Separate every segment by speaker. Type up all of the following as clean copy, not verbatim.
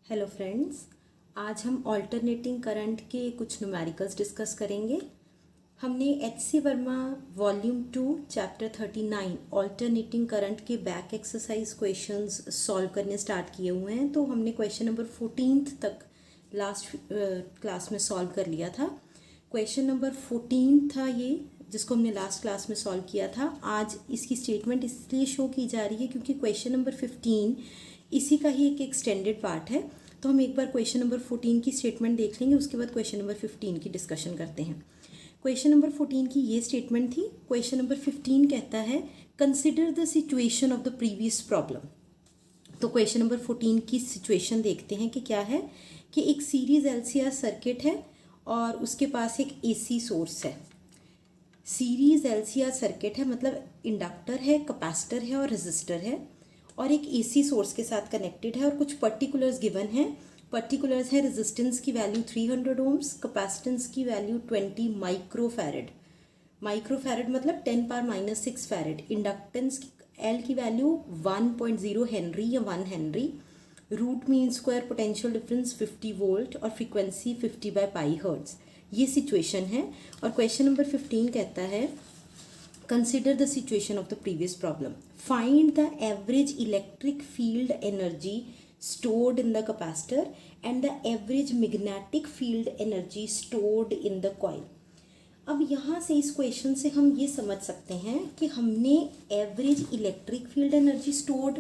Speaker 1: Hello friends, आज हम alternating current के कुछ न्यूमेरिकल्स डिस्कस करेंगे। हमने HC. Verma volume 2 chapter 39 alternating current के बैक एक्सरसाइज क्वेश्चंस सॉल्व करने स्टार्ट किए हुए हैं। तो हमने क्वेश्चन नंबर 14 तक लास्ट क्लास में सॉल्व कर लिया था। क्वेश्चन नंबर 14 था ये, जिसको हमने लास्ट क्लास में सॉल्व किया था। आज इसकी स्टेटमेंट इसलिए शो की जा रही है क्योंकि क्वेश्चन नंबर 15 इसी का ही एक एक्सटेंडेड पार्ट है। तो हम एक बार क्वेश्चन नंबर 14 की स्टेटमेंट देख लेंगे, उसके बाद क्वेश्चन नंबर 15 की डिस्कशन करते हैं। क्वेश्चन नंबर 14 की ये स्टेटमेंट थी। क्वेश्चन नंबर 15 कहता है consider the situation of the previous problem. तो क्वेश्चन नंबर 14 की सिचुएशन देखते हैं कि क्या है कि एक सीरीज एलसीआर सर्किट है और उसके पास एक एसी सोर्स है। सीरीज एलसीआर सर्किट है मतलब इंडक्टर है, कैपेसिटर है और रेजिस्टर है और एक एसी सोर्स के साथ कनेक्टेड है और कुछ पर्टिकुलर्स गिवन हैं। पर्टिकुलर्स है रेजिस्टेंस की वैल्यू 300 ओम्स, कैपेसिटेंस की वैल्यू 20 माइक्रोफैरड। माइक्रोफैरड मतलब 10 power minus 6 farad. Inductance L की वैल्यू 1.0 हेनरी या 1 henry. Root mean square potential difference 50 volt और फ्रीक्वेंसी 50/पाई हर्ट्ज। ये सिचुएशन है। और क्वेश्चन नंबर 15 कहता है consider the situation of the previous problem. Find the average electric field energy stored in the capacitor and the average magnetic field energy stored in the coil. अब यहाँ से इस question से हम ये समझ सकते हैं कि हमने average electric field energy stored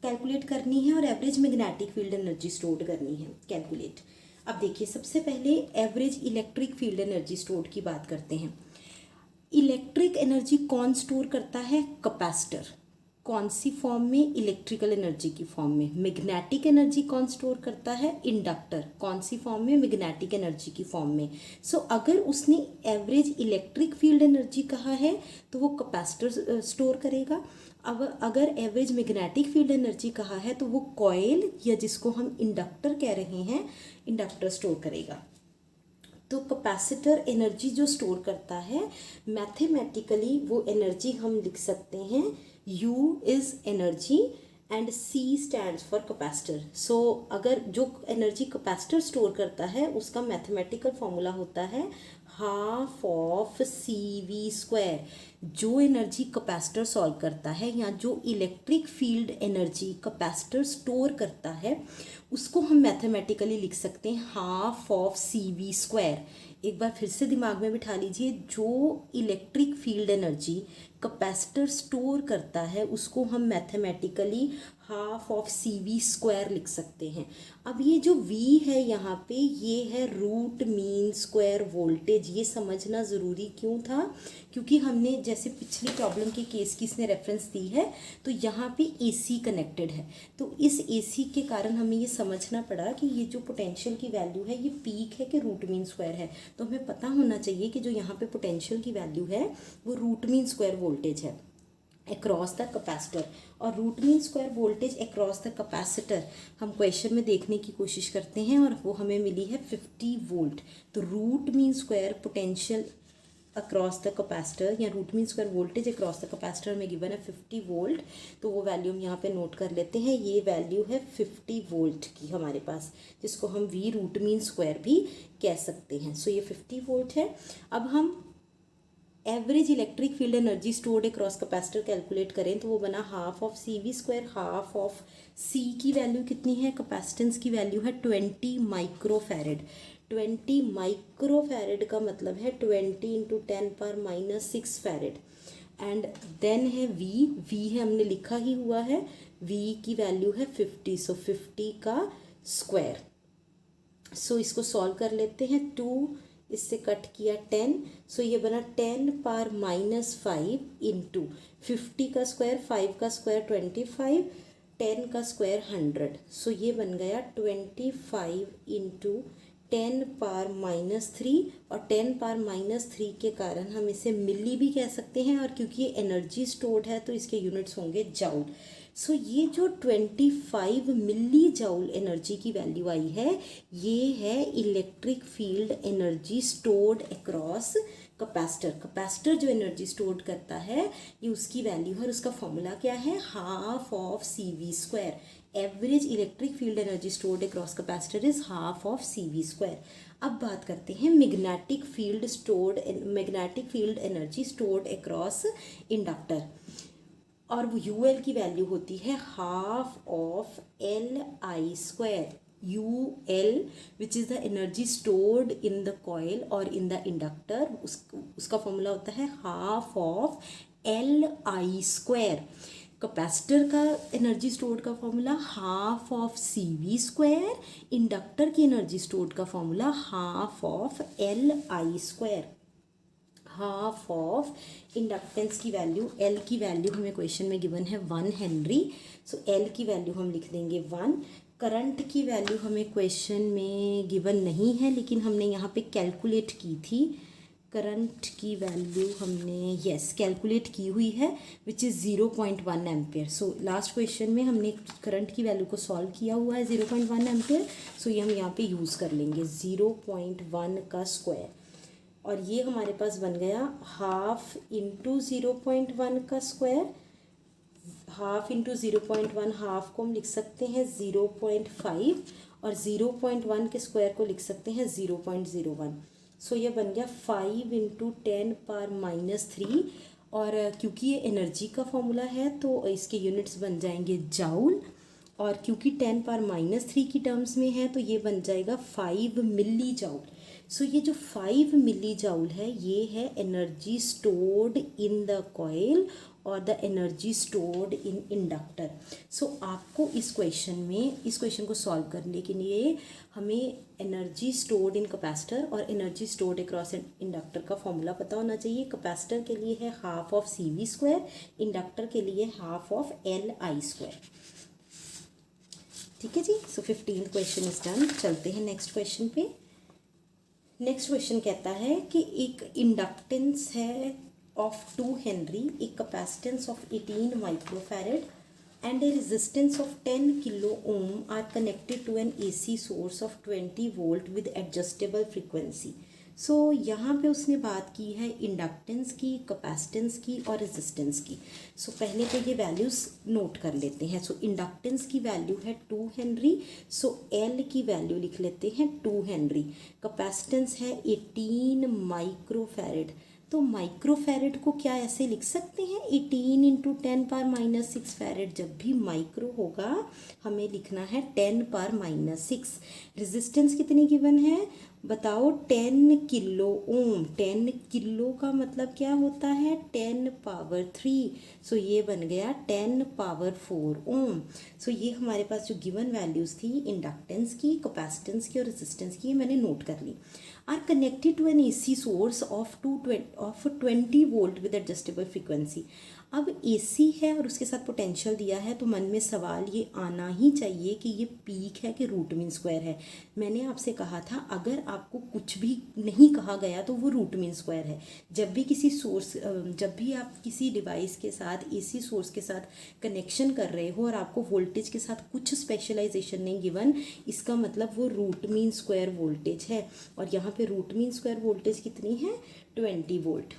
Speaker 1: calculate करनी है और average magnetic field energy stored करनी है कैलकुलेट। अब देखिए, सबसे पहले average electric field energy stored की बात करते हैं। इलेक्ट्रिक एनर्जी कौन स्टोर करता है? कैपेसिटर। कौन सी फॉर्म में? इलेक्ट्रिकल एनर्जी की फॉर्म में। मैग्नेटिक एनर्जी कौन स्टोर करता है? इंडक्टर। कौन सी फॉर्म में? मैग्नेटिक एनर्जी की फॉर्म में। सो अगर उसने एवरेज इलेक्ट्रिक फील्ड एनर्जी कहा है तो वो कैपेसिटर स्टोर करेगा। अब अगर एवरेज मैग्नेटिक फील्ड एनर्जी कहा है तो वो कॉइल या जिसको हम इंडक्टर कह रहे हैं, इंडक्टर स्टोर करेगा। तो कैपेसिटर एनर्जी जो स्टोर करता है, मैथमेटिकली वो एनर्जी हम लिख सकते हैं U is energy and C stands for capacitor. So अगर जो एनर्जी कैपेसिटर स्टोर करता है उसका मैथमेटिकल फॉर्मूला होता है हाफ ऑफ CV²। जो एनर्जी कैपेसिटर सॉल्व करता है या जो electric field energy capacitor store करता है उसको हम मैथमेटिकली लिख सकते हैं हाफ ऑफ CV²। एक बार फिर से दिमाग में बिठा लीजिए, जो electric field energy capacitor store करता है उसको हम मैथमेटिकली हाफ ऑफ CV² लिख सकते हैं। अब ये जो V है यहाँ पे, ये है रूट मीन स्क्वायर वोल्टेज। ये समझना ज़रूरी क्यों था? क्योंकि हमने जैसे पिछली प्रॉब्लम के केस की इसने रेफरेंस दी है तो यहाँ पे AC कनेक्टेड है। तो इस AC के कारण हमें ये समझना पड़ा कि ये जो पोटेंशियल की वैल्यू है ये पीक है कि रूट मीन स्क्वायर है। तो हमें पता होना चाहिए कि जो यहाँ पे पोटेंशियल की वैल्यू है वो रूट मीन स्क्वायर वोल्टेज है अक्रॉस द कैपेसिटर। और root mean square voltage across the capacitor हम क्वेश्चन में देखने की कोशिश करते हैं और वो हमें मिली है 50 वोल्ट। तो root mean square potential across the capacitor या root mean square voltage across the capacitor में गिवन है 50 वोल्ट। तो वो वैल्यू हम यहाँ पे नोट कर लेते हैं। ये वैल्यू है 50 वोल्ट की हमारे पास, जिसको हम V रूट मीन स्क्वायर भी कह सकते हैं। सो ये 50 वोल्ट है। अब हम average electric field energy stored across capacitor calculate करें तो वो बना half of CV²। Half of C की वैल्यू कितनी है? कैपेसिटेंस की वैल्यू है 20 माइक्रोफैरड। 20 माइक्रोफैरड का मतलब है 20 × 10⁻⁻6 फैरड। एंड देन है V है, हमने लिखा ही हुआ है। V की वैल्यू है 50। सो 50 का स्क्वायर। सो इसको सॉल्व कर लेते हैं। 2 इससे कट किया 10। सो ये बना 10⁻⁻5 इंटू 50 का स्क्वायर, 5 का स्क्वायर 25, 10 का स्क्वायर 100। सो ये बन गया 25 इंटू 10⁻³ और 10⁻³ के कारण हम इसे मिली भी कह सकते हैं। और क्योंकि ये एनर्जी स्टोर्ड है तो इसके यूनिट्स होंगे जाउल। सो ये जो 25 मिली जाउल एनर्जी की वैल्यू आई है, ये है electric field energy stored across capacitor. Capacitor जो एनर्जी स्टोर करता है ये उसकी वैल्यू है और उसका फॉर्मूला क्या है? Half of CV²। Average electric field energy stored across capacitor is half of CV²। अब बात करते हैं magnetic field energy stored across inductor, और वो UL की वैल्यू होती है half of LI²। UL which is the energy stored in the coil और इन द इंडक्टर, उसका फॉर्मूला होता है हाफ ऑफ LI²। कैपेसिटर का एनर्जी स्टोर्ड का formula half of CV², inductor की एनर्जी स्टोर्ड का formula half of LI²। Half of inductance की value, L की वैल्यू हमें क्वेश्चन में गिवन है 1 हेनरी, सो L की वैल्यू हम लिख देंगे 1। करंट की वैल्यू हमें क्वेश्चन में गिवन नहीं है, लेकिन हमने यहाँ पे कैलकुलेट की थी। करंट की वैल्यू हमने कैलकुलेट की हुई है, which is 0.1 ampere. So last question में हमने करंट की वैल्यू को सॉल्व किया हुआ है 0.1 एम्पियर, सो ये हम यहाँ पे यूज़ कर लेंगे 0.1 का स्क्वायर, और ये हमारे पास बन गया हाफ इंटू 0.1 का स्क्वायर। हाफ इंटू 0.1, हाफ को हम लिख सकते हैं 0.5, और 0.1 के स्क्वायर को लिख सकते हैं 0.01। सो ये बन गया 5 इंटू 10⁻³ और क्योंकि ये एनर्जी का फॉर्मूला है तो इसके यूनिट्स बन जाएंगे जाउल, और क्योंकि 10⁻³ की टर्म्स में है तो ये बन जाएगा 5 मिली जाउल। सो ये जो 5 मिली जाउल है ये है energy stored in the coil और the energy stored in inductor. So आपको इस क्वेश्चन को सॉल्व करने के लिए हमें एनर्जी स्टोर्ड इन कैपेसिटर और एनर्जी स्टोर्ड अक्रॉस इंडक्टर का फॉर्मूला पता होना चाहिए। कैपेसिटर के लिए है हाफ ऑफ CV², इंडक्टर के लिए हाफ ऑफ LI²। ठीक है जी, सो 15 क्वेश्चन इज डन। चलते हैं नेक्स्ट क्वेश्चन पे। नेक्स्ट क्वेश्चन कहता है कि एक इंडक्टेंस है ऑफ 2 हेनरी, एक capacitance of 18 microfarad and a resistance of 10 kilo ohm are connected to an AC source of 20 volt with adjustable frequency। सो यहाँ पे उसने बात की है इंडक्टेंस की, कैपेसिटेंस की और रेजिस्टेंस की। सो पहले तो ये वैल्यूज़ नोट कर लेते हैं। सो इंडक्टेंस की वैल्यू है 2 हेनरी, सो L की वैल्यू लिख लेते हैं 2 हेनरी। कैपेसिटेंस है 18 माइक्रोफैरड, तो माइक्रोफैरड को क्या ऐसे लिख सकते हैं 18 इंटू 10⁻⁻6 फैरड। जब भी माइक्रो होगा हमें लिखना है 10⁻⁻6। रेजिस्टेंस कितनी गिवन है बताओ, 10 किलो ओम। 10 किलो का मतलब क्या होता है 10⁻3, सो ये बन गया 10⁻4 ओम। सो ये हमारे पास जो गिवन वैल्यूज़ थी इंडक्टेंस की, कैपेसिटेंस की और रेजिस्टेंस की, ये मैंने नोट कर ली। Are connected to an AC source of 20 volt with adjustable frequency. अब AC है और उसके साथ पोटेंशियल दिया है, तो मन में सवाल ये आना ही चाहिए कि ये पीक है कि रूट मीन स्क्वायर है। मैंने आपसे कहा था अगर आपको कुछ भी नहीं कहा गया तो वो रूट मीन स्क्वायर है। जब भी आप किसी डिवाइस के साथ AC सोर्स के साथ कनेक्शन कर रहे हो और आपको वोल्टेज के साथ कुछ स्पेशलाइजेशन नहीं गिवन, इसका मतलब वो रूट मीन स्क्वायर वोल्टेज है। और यहाँ पे रूट मीन स्क्वायर वोल्टेज कितनी है 20 वोल्ट।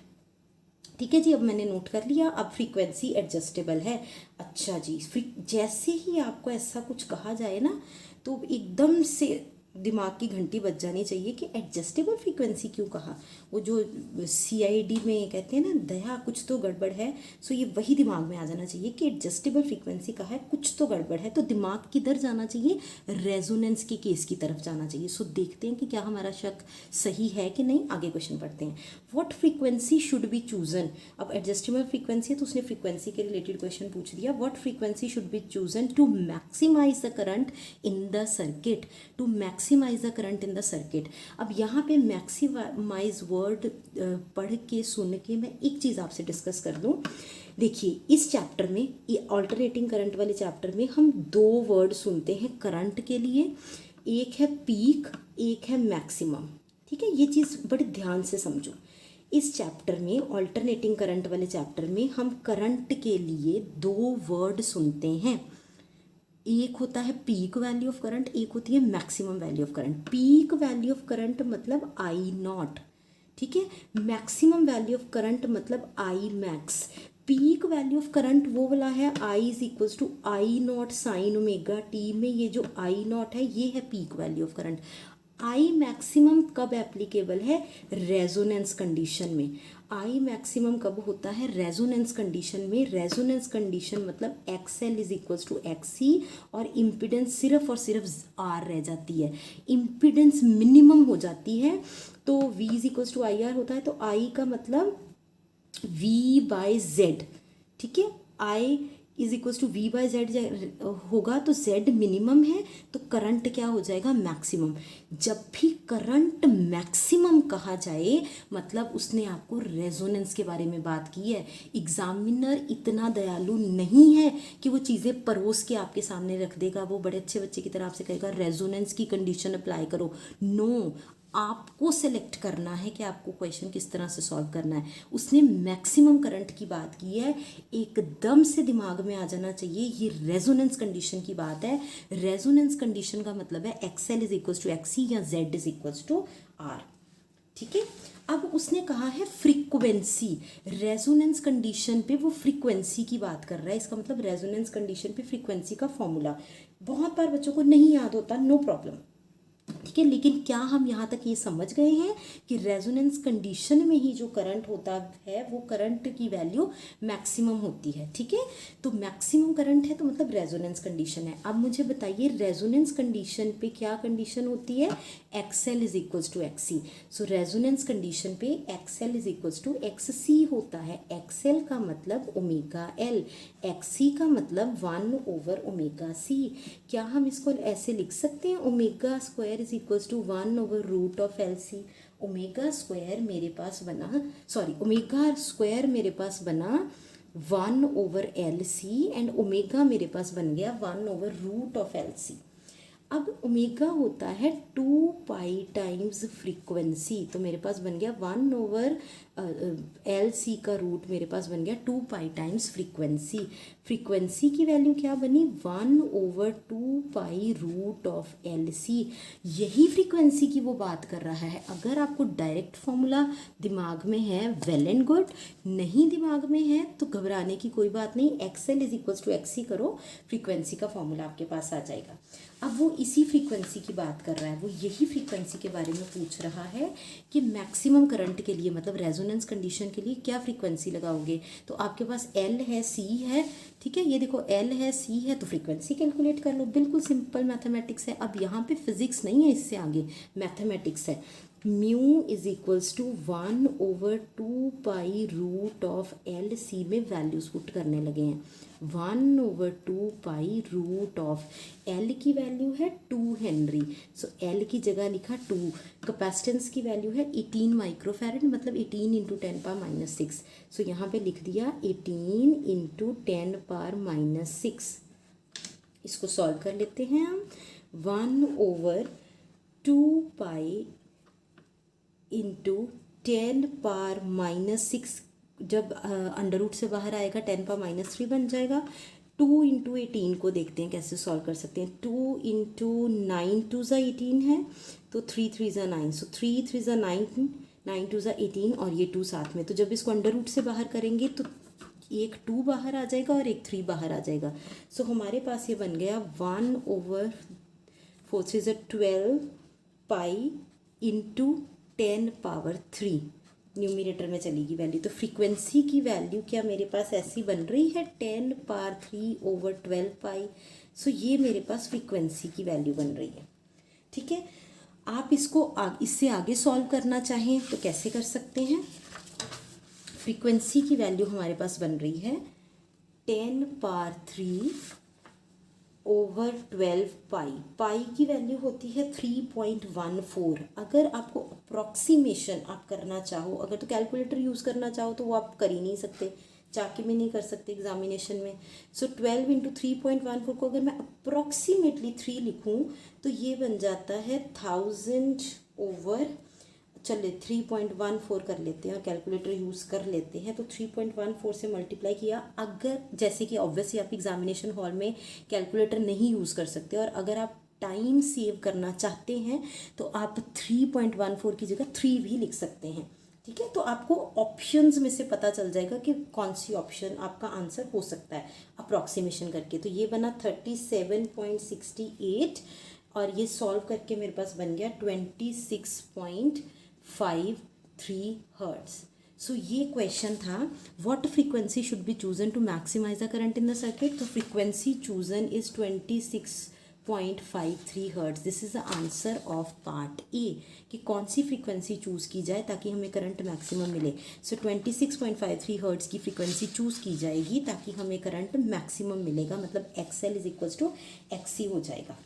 Speaker 1: ठीक है जी, अब मैंने नोट कर लिया। अब फ्रीक्वेंसी एडजस्टेबल है। अच्छा जी, जैसे ही आपको ऐसा कुछ कहा जाए ना तो एकदम से दिमाग की घंटी बज जानी चाहिए कि एडजस्टेबल फ्रीक्वेंसी क्यों कहा। वो जो CID में कहते हैं ना दया कुछ तो गड़बड़ है, सो ये वही दिमाग में आ जाना चाहिए कि एडजस्टेबल फ्रीक्वेंसी कहा है, कुछ तो गड़बड़ है। तो दिमाग किधर जाना चाहिए, रेजोनेंस के केस की तरफ जाना चाहिए। सो देखते हैं कि क्या हमारा शक सही है कि नहीं। आगे क्वेश्चन पढ़ते हैं। What frequency should be chosen. अब एडजस्टेबल फ्रीक्वेंसी है तो उसने फ्रीक्वेंसी के रिलेटेड क्वेश्चन पूछ दिया। What frequency should be chosen to maximise the current in the circuit, to maximise the current in the circuit. अब यहाँ पे मैक्सिमाइज वर्ड पढ़ के सुन के मैं एक चीज़ आपसे डिस्कस कर दूँ। देखिए इस चैप्टर में, ये ऑल्टरनेटिंग करंट वाले चैप्टर में हम 2 वर्ड सुनते हैं करंट के लिए, एक है पीक, एक है मैक्सिमम। ठीक है, ये चीज़ बड़े ध्यान से समझो। इस चैप्टर में, ऑल्टरनेटिंग करंट वाले चैप्टर में, हम करंट के लिए 2 वर्ड सुनते हैं। एक होता है पीक वैल्यू ऑफ करंट, एक होती है maximum value of current. Peak value of current मतलब I0, ठीक है। मैक्सिमम वैल्यू ऑफ करंट मतलब I max। Peak value of current वो वाला है I is equals to I naught sine omega T में ये जो आई नॉट है ये है peak value of current. I maximum कब एप्लीकेबल है? रेजोनेंस कंडीशन में। आई मैक्सिमम कब होता है? रेजोनेंस कंडीशन में। रेजोनेंस कंडीशन मतलब x L is equals to X C और इम्पिडेंस सिर्फ और सिर्फ आर रह जाती है, इम्पिडेंस मिनिमम हो जाती है। तो V is equals to I R होता है, तो आई का मतलब v बाय जेड, ठीक है। I is equals to v by Z होगा तो z मिनिमम है, तो करंट क्या हो जाएगा? मैक्सिमम। जब भी करंट मैक्सिमम कहा जाए मतलब उसने आपको रेजोनेंस के बारे में बात की है। एग्जामिनर इतना दयालु नहीं है कि वो चीज़ें परोस के आपके सामने रख देगा, वो बड़े अच्छे बच्चे की तरह आपसे कहेगा रेजोनेंस की कंडीशन अप्लाई करो। नो, आपको सेलेक्ट करना है कि आपको क्वेश्चन किस तरह से सॉल्व करना है। उसने मैक्सिमम करंट की बात की है, एकदम से दिमाग में आ जाना चाहिए ये रेजोनेंस कंडीशन की बात है। रेजोनेंस कंडीशन का मतलब है X L is equals to X C या Z is equals to R, ठीक है। अब उसने कहा है फ्रीक्वेंसी, रेजोनेंस कंडीशन पे वो फ्रीक्वेंसी की बात कर रहा है। इसका मतलब रेजोनेंस कंडीशन पे फ्रीक्वेंसी का फॉर्मूला बहुत बार बच्चों को नहीं याद होता, नो प्रॉब्लम, ठीक है। लेकिन क्या हम यहाँ तक ये समझ गए हैं कि रेजोनेंस कंडीशन में ही जो करंट होता है वो करंट की वैल्यू मैक्सिमम होती है, ठीक है। तो मैक्सिमम करंट है तो मतलब रेजोनेंस कंडीशन है। अब मुझे बताइए रेजोनेंस कंडीशन पे क्या कंडीशन होती है? X L is equals to X C. So resonance condition पे X L is equals to X C होता है। एक्स एल का मतलब ओमेगा एल, एक्स सी का मतलब 1 ओमेगा सी। क्या हम इसको ऐसे लिख सकते हैं? Omega square is equals to 1/रूट of L C. Omega square मेरे पास बना, सॉरी ओमेगा स्क्वायर मेरे पास बना 1/एल सी एंड ओमेगा मेरे पास बन गया 1/रूट ऑफ एल सी। अब ओमेगा होता है 2 पाई टाइम्स फ्रीक्वेंसी, तो मेरे पास बन गया 1/एल सी का रूट मेरे पास बन गया 2 पाई टाइम्स फ्रीक्वेंसी। फ्रीक्वेंसी की वैल्यू क्या बनी? 1/2 pi root of L C. यही फ्रीक्वेंसी की वो बात कर रहा है। अगर आपको डायरेक्ट फॉर्मूला दिमाग में है वेल एंड गुड, नहीं दिमाग में है तो घबराने की कोई बात नहीं। X L is equals to X C करो, फ्रीक्वेंसी का फॉर्मूला आपके पास आ जाएगा। अब वो इसी फ्रीक्वेंसी की बात कर रहा है, वो यही फ्रीक्वेंसी के बारे में पूछ रहा है कि मैक्सिमम करंट के लिए मतलब रेजोनेंस कंडीशन के लिए क्या फ्रीक्वेंसी लगाओगे। तो आपके पास एल है, सी है, ठीक है। ये देखो एल है, सी है, तो फ्रीक्वेंसी कैलकुलेट कर लो। बिल्कुल सिंपल मैथमेटिक्स है। अब यहाँ पे फिजिक्स नहीं है, इससे आगे मैथमेटिक्स है। Mu is equals to 1/2 pi root of L C में वैल्यूज पुट करने लगे हैं। 1/2 पाई रूट ऑफ एल की वैल्यू है 2 हेनरी, सो एल की जगह लिखा 2। कैपेसिटेंस की वैल्यू है 18 माइक्रोफैरड मतलब 18 इंटू 10⁻⁶। सो यहाँ पे लिख दिया 18 इंटू 10⁻⁶। इसको सॉल्व कर लेते हैं हम। 1/2 पाई इंटू 10⁻⁶, जब अंडर रूट से बाहर आएगा 10⁻³ बन जाएगा। 2 इंटू 18 को देखते हैं कैसे सॉल्व कर सकते हैं। 2 इंटू 9 2 ज़ा 18 है, तो 3 3 ज़ा 9, सो 3 3 ज़ा 9, 9 2 ज़ा 18 और ये 2 साथ में। तो जब इसको अंडर रूट से बाहर करेंगे तो एक 2 बाहर आ जाएगा और एक 3 बाहर आ जाएगा। सो हमारे पास ये बन गया 1/4 3 ज़ा 12 पाई इंटू 10⁻³ न्यूमिनेटर में चलेगी वैल्यू। तो फ्रीक्वेंसी की वैल्यू क्या मेरे पास ऐसी बन रही है 10⁻³ पाई। सो ये मेरे पास फ्रीक्वेंसी की वैल्यू बन रही है, ठीक है। आप इसको इससे आगे सॉल्व करना चाहें तो कैसे कर सकते हैं? फ्रीक्वेंसी की वैल्यू हमारे पास बन रही है 10⁻³ पाई। पाई की वैल्यू होती है 3.14। अगर आपको अप्रॉक्सीमेशन आप करना चाहो, अगर तो कैलकुलेटर यूज़ करना चाहो तो वो आप कर ही नहीं सकते, चाके में नहीं कर सकते एग्जामिनेशन में। सो 12 इंटू 3.14 को अगर मैं अप्रॉक्सीमेटली 3 लिखूँ तो ये बन जाता है 1000 चलिए 3.14 कर लेते हैं और कैलकुलेटर यूज़ कर लेते हैं। तो 3.14 से मल्टीप्लाई किया। अगर जैसे कि ऑब्वियसली आप एग्जामिनेशन हॉल में कैलकुलेटर नहीं यूज़ कर सकते और अगर आप टाइम सेव करना चाहते हैं तो आप 3.14 की जगह 3 भी लिख सकते हैं। ठीक है, तो आपको ऑप्शंस में से पता चल जाएगा कि कौन सी ऑप्शन आपका आंसर हो सकता है अप्रॉक्सीमेशन करके। तो ये बना 37.68 और ये सॉल्व करके मेरे पास बन गया 26.53 हर्ट्ज। सो ये क्वेश्चन था, what frequency should be chosen to maximise the current in the circuit. तो frequency chosen is 26.53 hertz. This is the answer of part A, कि कौन सी फ्रीक्वेंसी चूज़ की जाए ताकि हमें करंट मैक्सिमम मिले। सो 26.53 हर्ट्ज की फ्रीक्वेंसी चूज़ की जाएगी ताकि हमें करंट मैक्सिमम मिलेगा, मतलब XL is equals to XC हो जाएगा।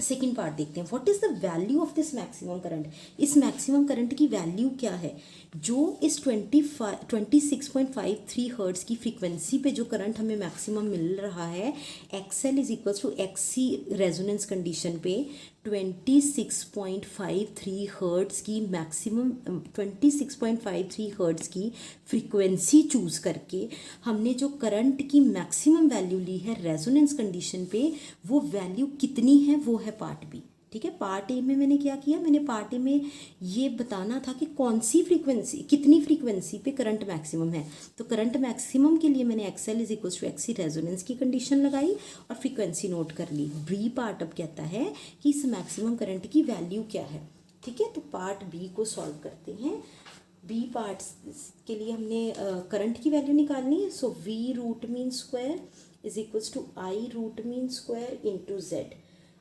Speaker 1: सेकेंड पार्ट देखते हैं, what is the value of this maximum current. इस मैक्सिमम करंट की वैल्यू क्या है। जो इस 26.53 हर्ट्ज की फ्रीक्वेंसी पे जो करंट हमें मैक्सिमम मिल रहा है, XL is equals to XC resonance condition पे 26.53 हर्ट्ज की मैक्सिमम 26.53 हर्ट्ज की फ्रीक्वेंसी चूज़ करके हमने जो करंट की मैक्सिमम वैल्यू ली है रेजोनेंस कंडीशन पे, वो वैल्यू कितनी है, वो है पार्ट बी। ठीक है, पार्ट ए में मैंने क्या किया, मैंने पार्ट ए में ये बताना था कि कौन सी फ्रीक्वेंसी, कितनी फ्रीक्वेंसी पे करंट मैक्सिमम है। तो करंट मैक्सिमम के लिए मैंने XL is equal to XC resonance की कंडीशन लगाई और फ्रीक्वेंसी नोट कर ली। बी पार्ट अब कहता है कि इस मैक्सिमम करंट की वैल्यू क्या है। ठीक है, तो पार्ट बी को सॉल्व करते हैं। बी पार्ट के लिए हमने करंट की वैल्यू निकालनी है। So V root mean square is equals to I root mean square into Z।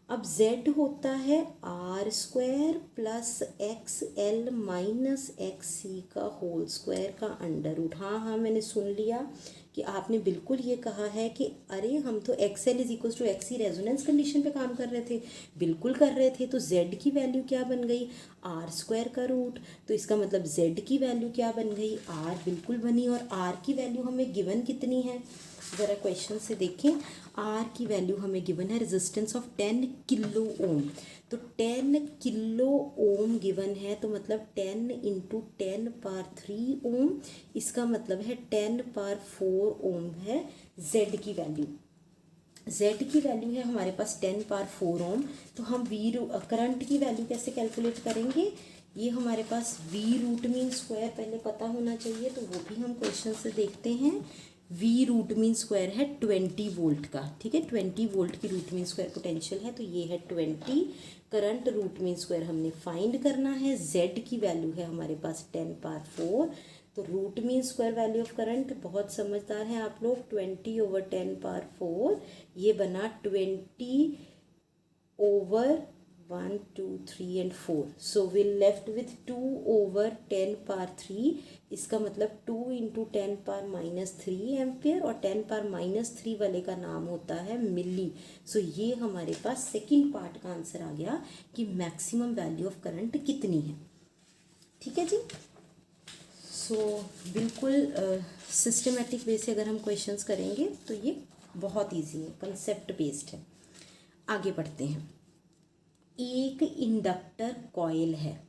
Speaker 1: अब Z होता है R square plus XL minus XC का होल स्क्वायर का अंडर रूट। हाँ, मैंने सुन लिया कि आपने बिल्कुल ये कहा है कि अरे हम तो XL is equal to XC resonance condition पे काम कर रहे थे। बिल्कुल कर रहे थे। तो Z की वैल्यू क्या बन गई, R स्क्वायर का रूट। तो इसका मतलब Z की वैल्यू क्या बन गई, R बिल्कुल बनी। और R की वैल्यू हमें गिवन कितनी है, ज़रा क्वेश्चन से देखें। R की वैल्यू हमें गिवन है रेजिस्टेंस ऑफ 10 किलो ओम। तो 10 किलो ओम गिवन है, तो मतलब 10 इंटू 10 पावर 3 ओम। इसका मतलब है 10 पावर 4 ओम है Z की वैल्यू। Z की वैल्यू है हमारे पास 10 पावर 4 ओम। तो हम करंट की वैल्यू कैसे कैलकुलेट करेंगे, ये हमारे पास V रूट मीन स्क्वायर पहले पता होना चाहिए, तो वो भी हम क्वेश्चन से देखते हैं। V रूट मीन स्क्वायर है 20 वोल्ट का। ठीक है, 20 वोल्ट की रूट मीन स्क्वायर पोटेंशियल है, तो ये है 20। करंट रूट मीन स्क्वायर हमने फाइंड करना है। Z की वैल्यू है हमारे पास 10 पावर 4। तो root mean square value of current, बहुत समझदार हैं आप लोग, 20 ओवर 10 पावर 4, ये बना 20 over 1 2 3 and 4। So we left with 2 over 10 power 3। इसका मतलब 2 इंटू 10 पावर माइनस 3 एम्पियर, और 10 पावर माइनस 3 वाले का नाम होता है मिली। सो ये हमारे पास सेकंड पार्ट का आंसर आ गया कि मैक्सिमम वैल्यू ऑफ करंट कितनी है। ठीक है जी। सो बिल्कुल सिस्टमेटिक वे से अगर हम क्वेश्चंस करेंगे तो ये बहुत ईजी है, कंसेप्ट बेस्ड है। आगे बढ़ते हैं। एक इंडक्टर कॉइल है,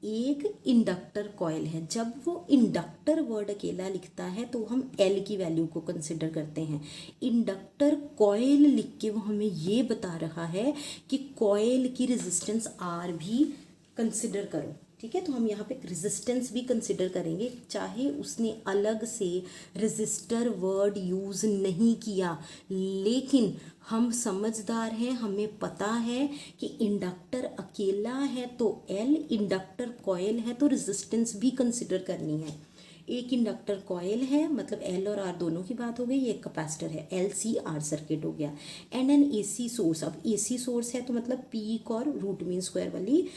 Speaker 1: एक इंडक्टर कॉइल है। जब वो इंडक्टर वर्ड अकेला लिखता है तो हम L की वैल्यू को कंसिडर करते हैं। इंडक्टर कॉइल लिख के वो हमें ये बता रहा है कि कॉइल की रेजिस्टेंस R भी कंसिडर करो। ठीक है, तो हम यहाँ पे रेजिस्टेंस भी कंसिडर करेंगे, चाहे उसने अलग से रेजिस्टर वर्ड यूज़ नहीं किया, लेकिन हम समझदार हैं, हमें पता है कि इंडक्टर अकेला है तो L, इंडक्टर कॉइल है तो रेजिस्टेंस भी कंसिडर करनी है। एक इंडक्टर कॉइल है, मतलब L और R दोनों की बात हो गई। एक कैपेसिटर है, LCR सर्किट हो गया। And an AC source. अब AC सोर्स है तो मतलब पीक और रूट मीन स्क्वायर वाली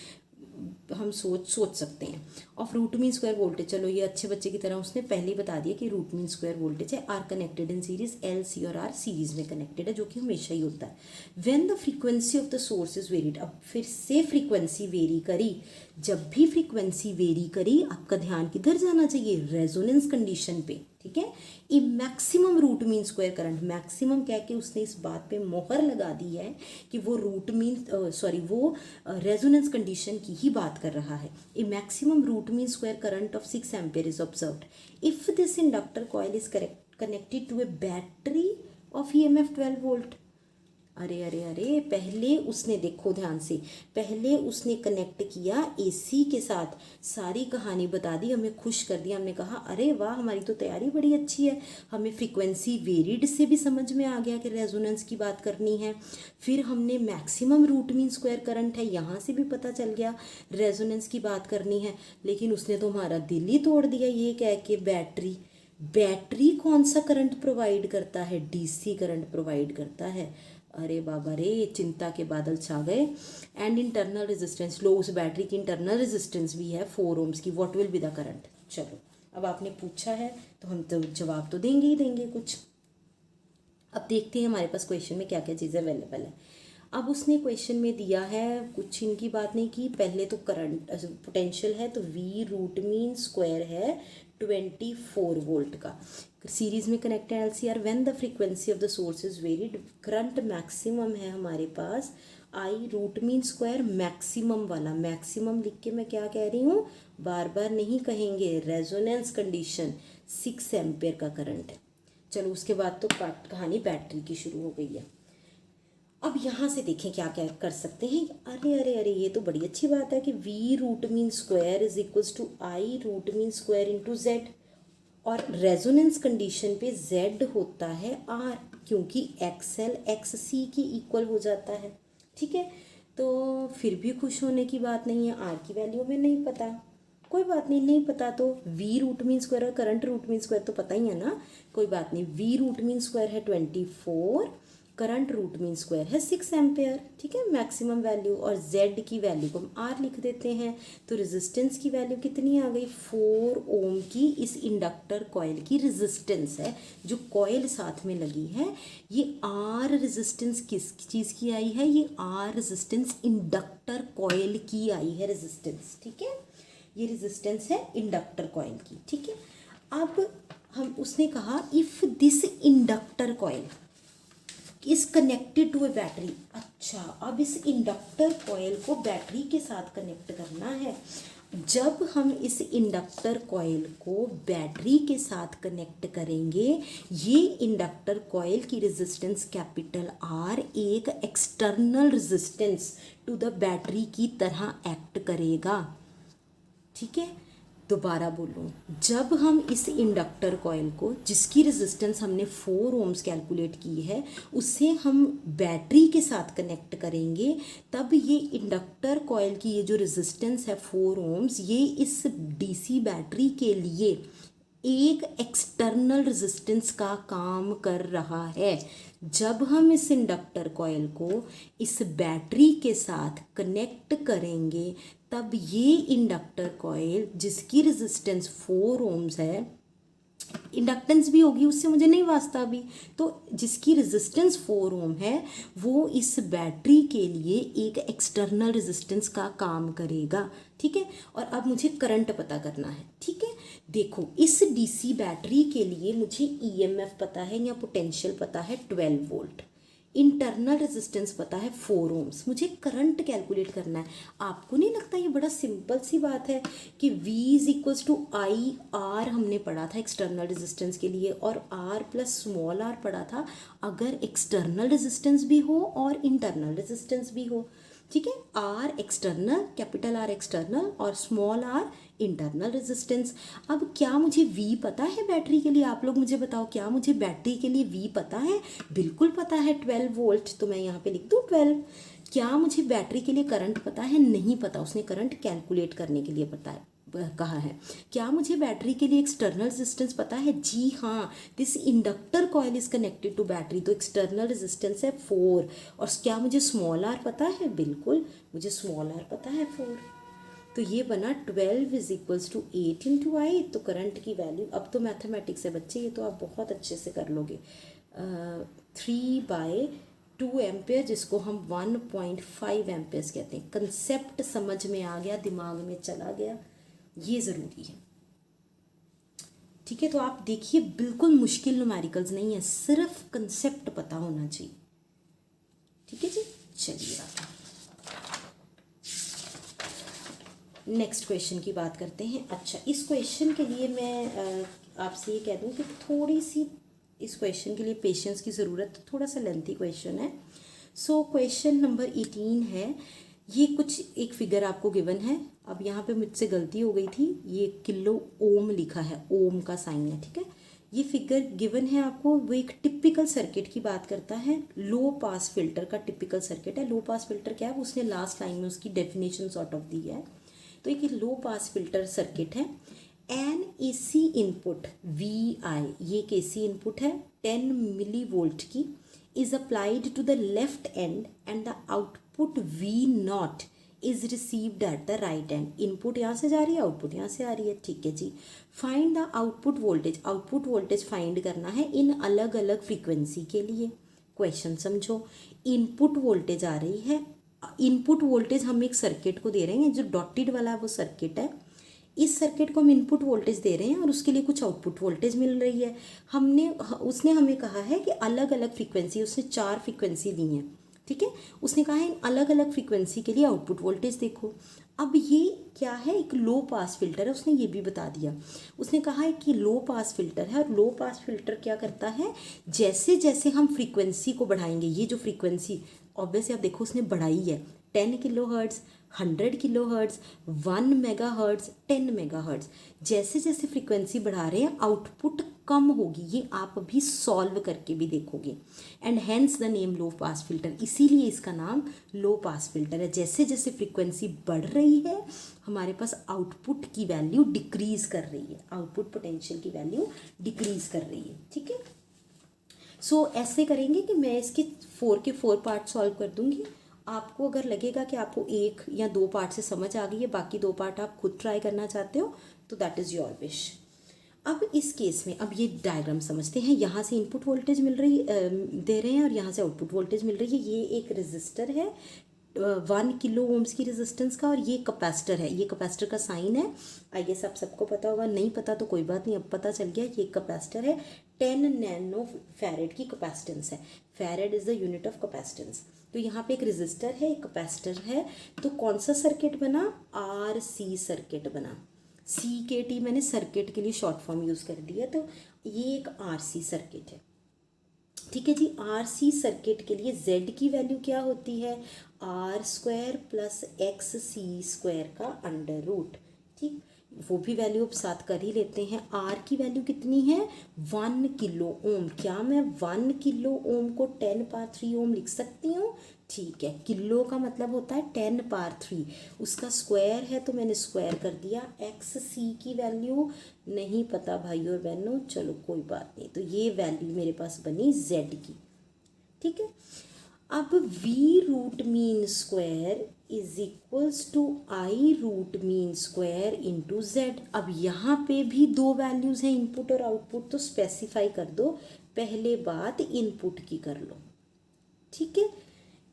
Speaker 1: हम सोच सकते हैं। Of root mean square voltage, चलो ये अच्छे बच्चे की तरह उसने पहले ही बता दिया कि रूट मीन स्क्वायर वोल्टेज है। Are connected in series, L C और R सीरीज में कनेक्टेड है, जो कि हमेशा ही होता है। When the frequency of the source is varied. अब फिर से फ्रीक्वेंसी वेरी करी, जब भी फ्रीक्वेंसी वेरी करी आपका ध्यान किधर जाना चाहिए, रेजोनेंस कंडीशन पे। ठीक है, a maximum root mean square current, maximum कह के उसने इस बात पे मोहर लगा दी है कि वो वो रेजोनेंस कंडीशन की ही बात कर रहा है। A maximum root mean square current of 6 ampere is observed if this inductor coil is connected to a battery of EMF 12 volt. अरे अरे अरे, पहले उसने, देखो ध्यान से, पहले उसने कनेक्ट किया एसी के साथ, सारी कहानी बता दी, हमें खुश कर दिया। हमने कहा अरे वाह, हमारी तो तैयारी बड़ी अच्छी है, हमें फ्रीक्वेंसी वेरिड से भी समझ में आ गया कि रेजोनेंस की बात करनी है। फिर हमने maximum root mean square current है, यहाँ से भी पता चल गया रेजोनेंस की बात करनी है। लेकिन उसने तो हमारा दिल ही तोड़ दिया ये कह के बैटरी। बैटरी कौन सा करंट प्रोवाइड करता है? डीसी करंट प्रोवाइड करता है। अरे बाबा रे, चिंता के बादल छा गए। एंड इंटरनल रेजिस्टेंस, लो उस बैटरी की इंटरनल रेजिस्टेंस भी है 4 ओम्स की। What will be the current? चलो, अब आपने पूछा है तो हम तो जवाब तो देंगे ही देंगे कुछ। अब देखते हैं हमारे पास क्वेश्चन में क्या क्या चीज़ें अवेलेबल है। अब उसने क्वेश्चन में दिया है, कुछ इनकी बात नहीं की, पहले तो करंट पोटेंशियल है तो V रूट मीन स्क्वायर है 24 वोल्ट का, सीरीज में connected LCR। When the frequency of the source is varied, current maximum है हमारे पास I root mean square maximum वाला। मैक्सिमम लिख के मैं क्या कह रही हूँ, बार बार नहीं कहेंगे, रेजोनेंस कंडीशन 6 एम्पेयर का करंट है। चलो उसके बाद तो कहानी बैटरी की शुरू हो गई है। अब यहाँ से देखें क्या क्या कर सकते हैं। अरे अरे अरे, ये तो बड़ी अच्छी बात है कि V root mean square is equals to I root mean square into Z, और रेजोनेंस कंडीशन पे Z होता है R, क्योंकि XL XC की इक्वल हो जाता है। ठीक है, तो फिर भी खुश होने की बात नहीं है, R की वैल्यू में नहीं पता, कोई बात नहीं, नहीं पता तो V रूट मीन स्क्वायर और करंट रूट मीन स्क्वायर तो पता ही है ना, कोई बात नहीं। V रूट मीन स्क्वायर है 24, करंट रूट मीन स्क्वायर है 6 एम्पेयर। ठीक है, मैक्सिमम वैल्यू, और Z की वैल्यू को हम R लिख देते हैं। तो रेजिस्टेंस की वैल्यू कितनी आ गई? 4 ओम की इस इंडक्टर कॉइल की रेजिस्टेंस है, जो कॉइल साथ में लगी है। ये R रेजिस्टेंस किस चीज़ की आई है? ये R रेजिस्टेंस इंडक्टर कॉइल की आई है रेजिस्टेंस। ठीक है, ये रेजिस्टेंस है इंडक्टर कॉइल की। ठीक है, अब हम, उसने कहा if this inductor coil is connected to a battery. अच्छा, अब इस इंडक्टर कॉइल को बैटरी के साथ कनेक्ट करना है। जब हम इस इंडक्टर कॉइल को बैटरी के साथ कनेक्ट करेंगे, ये इंडक्टर कॉइल की रेजिस्टेंस कैपिटल R एक external resistance to the battery की तरह एक्ट करेगा। ठीक है, दोबारा बोलूँ, जब हम इस इंडक्टर कॉइल को, जिसकी रेजिस्टेंस हमने 4 ओम्स कैलकुलेट की है, उससे हम बैटरी के साथ कनेक्ट करेंगे, तब ये इंडक्टर कॉइल की ये जो रेजिस्टेंस है 4 ओम्स, ये इस डीसी बैटरी के लिए एक एक्सटर्नल रेजिस्टेंस का काम कर रहा है। जब हम इस इंडक्टर कॉइल को इस बैटरी के साथ कनेक्ट करेंगे, तब ये इंडक्टर कॉइल, जिसकी रेजिस्टेंस 4 ओम्स है, इंडक्टेंस भी होगी, उससे मुझे नहीं वास्ता अभी, तो जिसकी रेजिस्टेंस 4 ओम है, वो इस बैटरी के लिए एक एक्सटर्नल रेजिस्टेंस का काम करेगा। ठीक है, और अब मुझे करंट पता करना है। ठीक है, देखो इस डीसी बैटरी के लिए मुझे ईएमएफ पता है या पोटेंशियल पता है 12 वोल्ट, इंटरनल रेजिस्टेंस पता है 4 ओम्स, मुझे करंट कैलकुलेट करना है। आपको नहीं लगता ये बड़ा सिंपल सी बात है कि V is equals to I R हमने पढ़ा था एक्सटर्नल रेजिस्टेंस के लिए, और R प्लस स्मॉल r पढ़ा था अगर एक्सटर्नल रेजिस्टेंस भी हो और इंटरनल रेजिस्टेंस भी हो। ठीक है, R external, capital R external और स्मॉल r इंटरनल रेजिस्टेंस। अब क्या मुझे V पता है बैटरी के लिए? आप लोग मुझे बताओ, क्या मुझे बैटरी के लिए V पता है? बिल्कुल पता है, 12 वोल्ट, तो मैं यहाँ पे लिख दूँ 12। क्या मुझे बैटरी के लिए करंट पता है? नहीं पता, उसने करंट कैलकुलेट करने के लिए पता है कहा है। क्या मुझे बैटरी के लिए एक्सटर्नल रेजिस्टेंस पता है? जी हाँ, this inductor coil is connected to battery, तो एक्सटर्नल रेजिस्टेंस है 4। और क्या मुझे स्मॉल r पता है? बिल्कुल, मुझे स्मॉल r पता है 4। तो ये बना 12 इज इक्वल्स टू 8 इंटू आई। तो करंट की वैल्यू, अब तो मैथमेटिक्स है बच्चे, ये तो आप बहुत अच्छे से कर लोगे, 3/2 एम्पेयर, जिसको हम 1.5 एम्पेयर्स कहते हैं। कंसेप्ट समझ में आ गया, दिमाग में चला गया, ये ज़रूरी है। ठीक है, तो आप देखिए बिल्कुल मुश्किल न्यूमेरिकल्स नहीं है, सिर्फ कंसेप्ट पता होना चाहिए। ठीक है जी, चलिए आगे नेक्स्ट क्वेश्चन की बात करते हैं। अच्छा, इस क्वेश्चन के लिए मैं आपसे ये कह दूं कि थोड़ी सी इस क्वेश्चन के लिए पेशेंस की ज़रूरत, थोड़ा सा लेंथी क्वेश्चन है, सो क्वेश्चन नंबर 18 है, ये कुछ एक फिगर आपको गिवन है। अब यहाँ पे मुझसे गलती हो गई थी, ये किलो ओम लिखा है, ओम का साइन है, ठीक है। ये फिगर गिवन है आपको, वो एक टिपिकल सर्किट की बात करता है, लो पास फिल्टर का टिपिकल सर्किट है। लो पास फिल्टर क्या है, वो उसने लास्ट लाइन में उसकी डेफिनेशन सॉर्ट ऑफ दी है। तो एक लो पास फिल्टर सर्किट है। An AC input V I, ये एक एसी इनपुट है 10 मिली वोल्ट की, is applied to the left end and the output V naught is received at the right end. Input यहाँ से जा रही है, आउटपुट यहाँ से आ रही है, ठीक है जी। Find the output voltage, output voltage find करना है इन अलग अलग फ्रीक्वेंसी के लिए। क्वेश्चन समझो, इनपुट वोल्टेज आ रही है, इनपुट वोल्टेज हम एक सर्किट को दे रहे हैं, जो डॉटेड वाला वो सर्किट है, इस सर्किट को हम इनपुट वोल्टेज दे रहे हैं और उसके लिए कुछ आउटपुट वोल्टेज मिल रही है। उसने हमें कहा है कि अलग अलग फ्रीक्वेंसी, उसने 4 फ्रीक्वेंसी दी हैं, ठीक है। उसने कहा है अलग अलग फ्रीक्वेंसी के लिए आउटपुट वोल्टेज देखो। अब ये क्या है, एक लो पास फिल्टर है, उसने ये भी बता दिया। उसने कहा है कि लो पास फिल्टर है, और लो पास फिल्टर क्या करता है, जैसे जैसे हम फ्रीक्वेंसी को बढ़ाएंगे, ये जो फ्रीक्वेंसी ऑब्वियसली आप देखो उसने बढ़ाई है, 10 kilo hertz, 100 kilo hertz, 1 mega hertz, 10 mega hertz, जैसे जैसे फ्रीक्वेंसी बढ़ा रहे हैं आउटपुट कम होगी। ये आप अभी सॉल्व करके भी देखोगे। And hence the name low pass filter, इसीलिए इसका नाम लो पास फिल्टर है। जैसे जैसे फ्रीक्वेंसी बढ़ रही है हमारे पास आउटपुट की वैल्यू डिक्रीज कर रही है, आउटपुट पोटेंशियल की वैल्यू डिक्रीज कर रही है, ठीक है। सो ऐसे करेंगे कि मैं इसके 4 के 4 पार्ट सॉल्व कर दूंगी। आपको अगर लगेगा कि आपको 1 या 2 पार्ट से समझ आ गई है, बाकी 2 पार्ट आप खुद ट्राई करना चाहते हो, तो दैट इज़ योर विश। अब इस केस में अब ये डायग्राम समझते हैं। यहाँ से इनपुट वोल्टेज मिल रही दे रहे हैं और यहाँ से आउटपुट वोल्टेज मिल रही है। ये एक रेजिस्टर है 1 किलो ओम्स की रेजिस्टेंस का, और ये कैपेसिटर है, ये कैपेसिटर का साइन है। आई गेस आप सबको पता होगा, नहीं पता तो कोई बात नहीं, अब पता चल गया। ये कैपेसिटर है, 10 नैनो फैरेड की कैपेसिटेंस है। Farad is the unit of capacitance. तो यहाँ पे एक रेजिस्टर है, एक कैपेसिटर है, तो कौन सा सर्किट बना, RC सर्किट बना। CKT मैंने सर्किट के लिए शॉर्ट फॉर्म यूज़ कर दिया, तो ये एक RC सर्किट है, ठीक है जी। RC सर्किट के लिए Z की वैल्यू क्या होती है, R² प्लस XC² का अंडर रूट, ठीक। वो भी वैल्यू अब साथ कर ही लेते हैं। R की वैल्यू कितनी है, 1 किलो ओम। क्या मैं 1 किलो ओम को 10 पावर 3 ओम लिख सकती हूँ, ठीक है। किलो का मतलब होता है 10 पावर 3, उसका स्क्वायर है तो मैंने स्क्वायर कर दिया। XC की वैल्यू नहीं पता भाई और बहनों, चलो कोई बात नहीं, तो ये वैल्यू मेरे पास बनी Z की, ठीक है। अब V root mean square is equals to I root mean square into Z। अब यहाँ पे भी 2 वैल्यूज़ हैं, इनपुट और आउटपुट, तो स्पेसिफाई कर दो। पहले बात इनपुट की कर लो, ठीक है।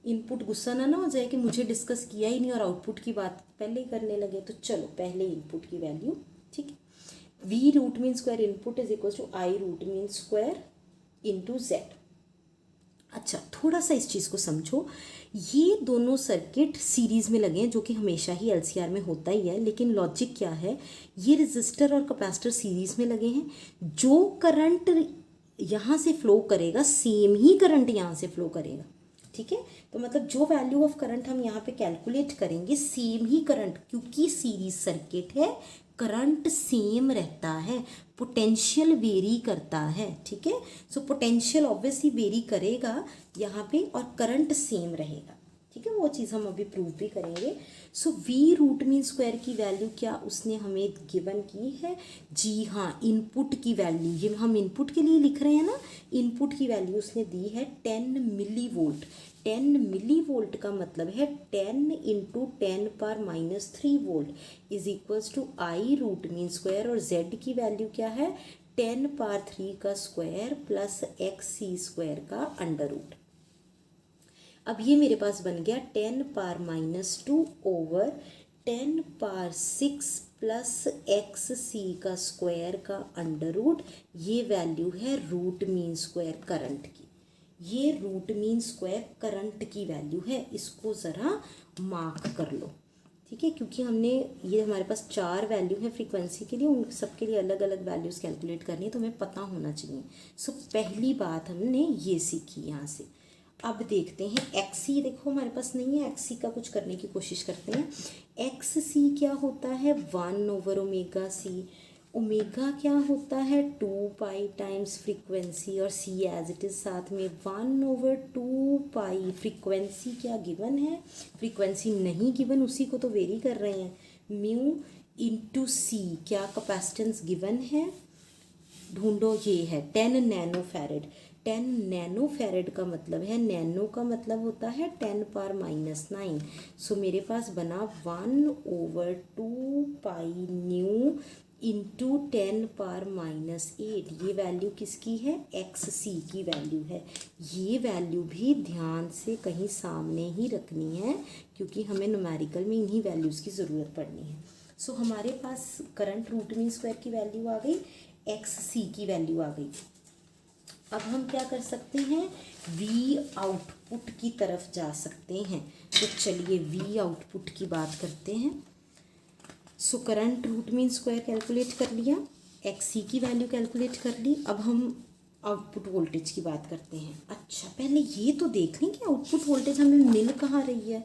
Speaker 1: इनपुट गुस्सा ना हो जाए कि मुझे डिस्कस किया ही नहीं और आउटपुट की बात पहले ही करने लगे, तो चलो पहले इनपुट की वैल्यू, ठीक है। V root mean square input is equal to I root mean square into Z। अच्छा, थोड़ा सा इस चीज़ को समझो, ये दोनों सर्किट सीरीज़ में लगे हैं, जो कि हमेशा ही LCR में होता ही है, लेकिन लॉजिक क्या है, ये रेजिस्टर और कैपेसिटर सीरीज़ में लगे हैं। जो करंट यहाँ से फ्लो करेगा सेम ही करंट यहाँ से फ्लो करेगा, ठीक है। तो मतलब जो वैल्यू ऑफ करंट हम यहाँ पे कैलकुलेट करेंगे सेम ही करंट, क्योंकि सीरीज सर्किट है, करंट सेम रहता है, पोटेंशियल वेरी करता है, ठीक है। सो पोटेंशियल ऑब्वियसली वेरी करेगा यहाँ पे और करंट सेम रहेगा, ठीक है। वो चीज़ हम अभी प्रूव भी करेंगे। सो V रूट मीन स्क्वायर की वैल्यू क्या उसने हमें गिवन की है, जी हाँ, इनपुट की वैल्यू, ये हम इनपुट के लिए लिख रहे हैं ना, इनपुट की वैल्यू उसने दी है 10 मिली वोल्ट। 10 मिली वोल्ट का मतलब है 10 into 10 power minus 3 volt is equals to I root mean square, और Z की वैल्यू क्या है, 10 पावर 3 का स्क्वायर प्लस XC² का अंडर रूट। अब ये मेरे पास बन गया 10 power minus 2 over 10 power 6 plus XC का स्क्वायर का अंडर रूट। ये वैल्यू है रूट मीन स्क्वायर करंट की, ये रूट मीन स्क्वायर करंट की वैल्यू है, इसको ज़रा मार्क कर लो, ठीक है। क्योंकि हमने ये हमारे पास 4 वैल्यू है फ्रीक्वेंसी के लिए, उन सबके लिए अलग अलग वैल्यूज़ कैलकुलेट करनी है, तो हमें पता होना चाहिए। सो पहली बात हमने ये सीखी यहाँ से। अब देखते हैं एक्स सी, देखो हमारे पास नहीं है, एक्स सी का कुछ करने की कोशिश करते हैं। एक्स सी क्या होता है 1/ओमेगा सी, ओमेगा क्या होता है 2 पाई टाइम्स फ्रीक्वेंसी, और सी एज इट इज़ साथ में 1/2 पाई। फ्रीक्वेंसी क्या गिवन है, फ्रीक्वेंसी नहीं गिवन, उसी को तो वेरी कर रहे हैं। म्यू इंटू सी, क्या कैपेसिटेंस गिवन है, ढूंढो, ये है 10 नैनो फैरेड। 10 नैनो फैरेड का मतलब है, नैनो का मतलब होता है 10⁻⁹। सो मेरे पास बना 1/2 पाई न्यू इंटू 10⁻⁸। ये वैल्यू किसकी है, एक्स सी की वैल्यू है। ये वैल्यू भी ध्यान से कहीं सामने ही रखनी है, क्योंकि हमें न्यूमेरिकल में इन्हीं वैल्यूज़ की ज़रूरत पड़नी है। सो हमारे पास करंट रूट मीन स्क्वायर की वैल्यू आ गई, एक्स सी की वैल्यू आ गई। अब हम क्या कर सकते हैं, वी आउटपुट की तरफ जा सकते हैं। तो चलिए वी आउटपुट की बात करते हैं। So current root mean square calculate कर लिया, एक्स सी की वैल्यू कैलकुलेट कर ली। अब हम आउटपुट वोल्टेज की बात करते हैं। अच्छा, पहले ये तो देख लें कि आउटपुट वोल्टेज हमें मिल कहाँ रही है।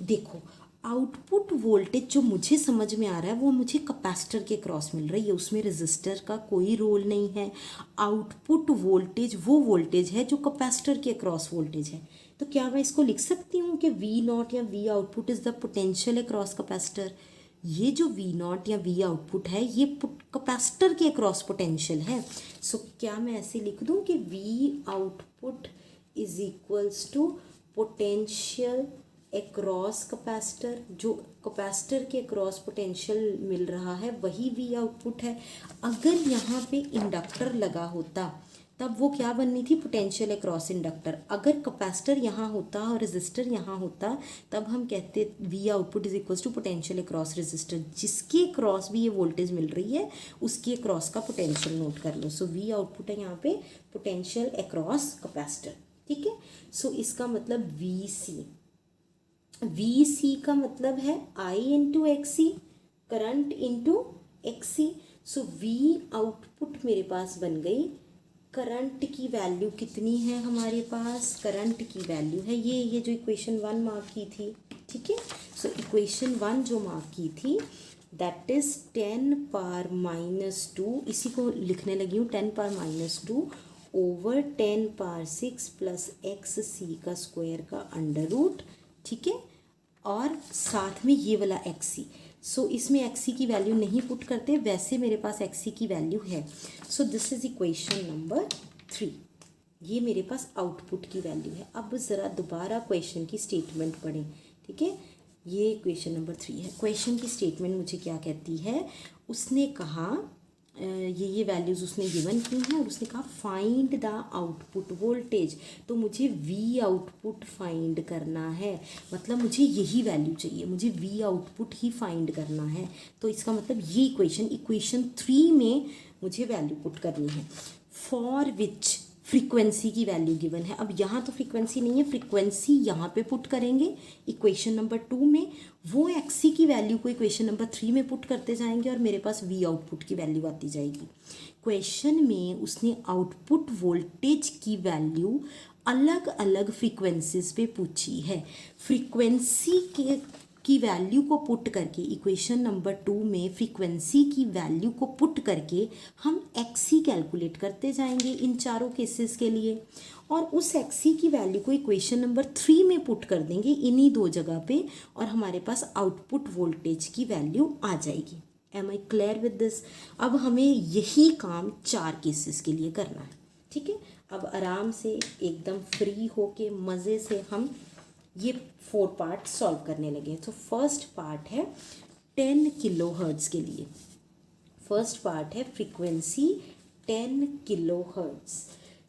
Speaker 1: देखो, आउटपुट वोल्टेज जो मुझे समझ में आ रहा है वो मुझे कैपेसिटर के क्रॉस मिल रही है, उसमें रेजिस्टर का कोई रोल नहीं है। आउटपुट वोल्टेज वो वोल्टेज है जो कैपेसिटर के क्रॉस वोल्टेज है। तो क्या मैं इसको लिख सकती हूँ कि वी नॉट या we output is the potential across capacitor. ये जो वी नॉट या वी आउटपुट है ये कैपेसिटर के क्रॉस पोटेंशियल है। सो क्या मैं ऐसे लिख दूँ कि V output is equals to potential across capacitor, जो कैपेसिटर के क्रॉस पोटेंशियल मिल रहा है वही वी आउटपुट है। अगर यहाँ पे इंडक्टर लगा होता तब वो क्या बननी थी, पोटेंशियल अक्रॉस इंडक्टर। अगर कैपेसिटर यहाँ होता और रेजिस्टर यहाँ होता तब हम कहते V output is equals to potential across resistor. जिसके क्रॉस भी ये वोल्टेज मिल रही है उसके क्रॉस का पोटेंशियल नोट कर लो। सो वी आउटपुट है यहाँ पे पोटेंशियल अक्रॉस कैपेसिटर, ठीक है। सो इसका मतलब वी सी, वी सी का मतलब है आई into X C, current into X C. So we output मेरे पास बन गई, करंट की वैल्यू कितनी है हमारे पास, करंट की वैल्यू है ये जो इक्वेशन 1 मार्क की थी, ठीक है। सो इक्वेशन 1 जो मार्क की थी दैट इज 10⁻⁻2, इसी को लिखने लगी हूँ 10⁻⁻2 ओवर 10⁻6 प्लस एक्स सी का स्क्वायर का अंडर रूट, ठीक है। और साथ में ये वाला एक्स सी। सो इसमें एक्स सी की वैल्यू नहीं पुट करते, वैसे मेरे पास एक्स सी की वैल्यू है। So this is equation number 3, ये मेरे पास आउटपुट की वैल्यू है। अब ज़रा दोबारा क्वेश्चन की स्टेटमेंट पढ़ें, ठीक है। ये क्वेश्चन नंबर 3 है। क्वेश्चन की स्टेटमेंट मुझे क्या कहती है, उसने कहा ये वैल्यूज़ उसने गिवन की हैं और उसने कहा फाइंड द आउटपुट वोल्टेज। तो मुझे वी आउटपुट फाइंड करना है, मतलब मुझे यही वैल्यू चाहिए, मुझे वी आउटपुट ही फाइंड करना है। तो इसका मतलब ये इक्वेशन 3 में मुझे वैल्यू पुट करनी है, फॉर विच फ्रीक्वेंसी की वैल्यू गिवन है। अब यहाँ तो फ्रीक्वेंसी नहीं है, फ्रीक्वेंसी यहाँ पे पुट करेंगे इक्वेशन नंबर 2 में, वो एक्स सी की वैल्यू को इक्वेशन नंबर 3 में पुट करते जाएंगे और मेरे पास वी आउटपुट की वैल्यू आती जाएगी। क्वेश्चन में उसने आउटपुट वोल्टेज की वैल्यू अलग अलग फ्रीक्वेंसीज पे पूछी है। फ्रीक्वेंसी की वैल्यू को पुट करके इक्वेशन नंबर 2 में फ्रीक्वेंसी की वैल्यू को पुट करके हम एक्सी कैलकुलेट करते जाएंगे इन चारों केसेस के लिए, और उस एक्सी की वैल्यू को इक्वेशन नंबर 3 में पुट कर देंगे इन्हीं दो जगह पे, और हमारे पास आउटपुट वोल्टेज की वैल्यू आ जाएगी। Am I clear with this. अब हमें यही काम 4 केसेस के लिए करना है, ठीक है। अब आराम से एकदम फ्री होके मज़े से हम ये 4 पार्ट सॉल्व करने लगे। तो फर्स्ट पार्ट है 10 किलो हर्ट्ज़ के लिए। फर्स्ट पार्ट है फ्रीक्वेंसी 10 किलो हर्ट्ज़।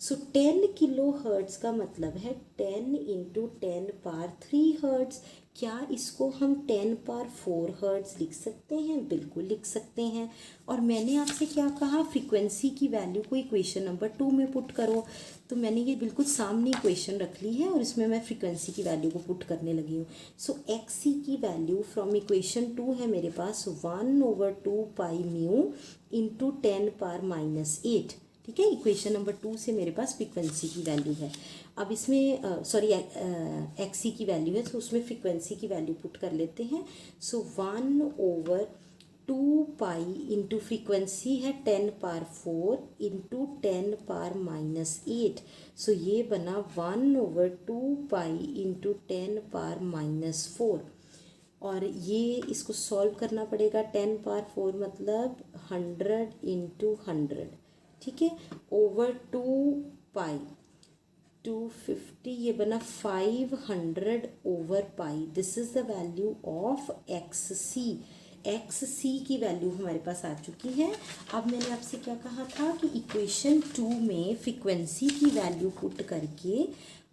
Speaker 1: सो 10 किलो हर्ट्ज़ का मतलब है 10 इंटू 10 पावर 3 हर्ट्ज़। क्या इसको हम 10 पावर 4 हर्ट्ज़ लिख सकते हैं? बिल्कुल लिख सकते हैं। और मैंने आपसे क्या कहा, फ्रीक्वेंसी की वैल्यू को इक्वेशन नंबर 2 में पुट करो। तो मैंने ये बिल्कुल सामने इक्वेशन रख ली है और इसमें मैं फ्रीक्वेंसी की वैल्यू को पुट करने लगी हूँ। सो एक्स सी की वैल्यू फ्रॉम इक्वेशन 2 है मेरे पास 1/2 पाई म्यू इंटू 10⁻⁸, ठीक है। इक्वेशन नंबर 2 से मेरे पास फ्रीक्वेंसी की वैल्यू है। अब इसमें सॉरी एक्सी की वैल्यू है, तो उसमें फ्रीक्वेंसी की वैल्यू पुट कर लेते हैं। सो 1/2 इंटू फ्रीक्वेंसी है 10⁴ इंटू 10⁻⁸। सो ये बना 1/2 इंटू 10⁻⁴। और ये इसको सॉल्व करना पड़ेगा। 10⁴ मतलब 100 इंटू 100, ठीक है, ओवर 2 250, ये बना 500/π। This is the value of X C की वैल्यू हमारे पास आ चुकी है। अब मैंने आपसे क्या कहा था कि इक्वेशन 2 में फ्रीक्वेंसी की वैल्यू पुट करके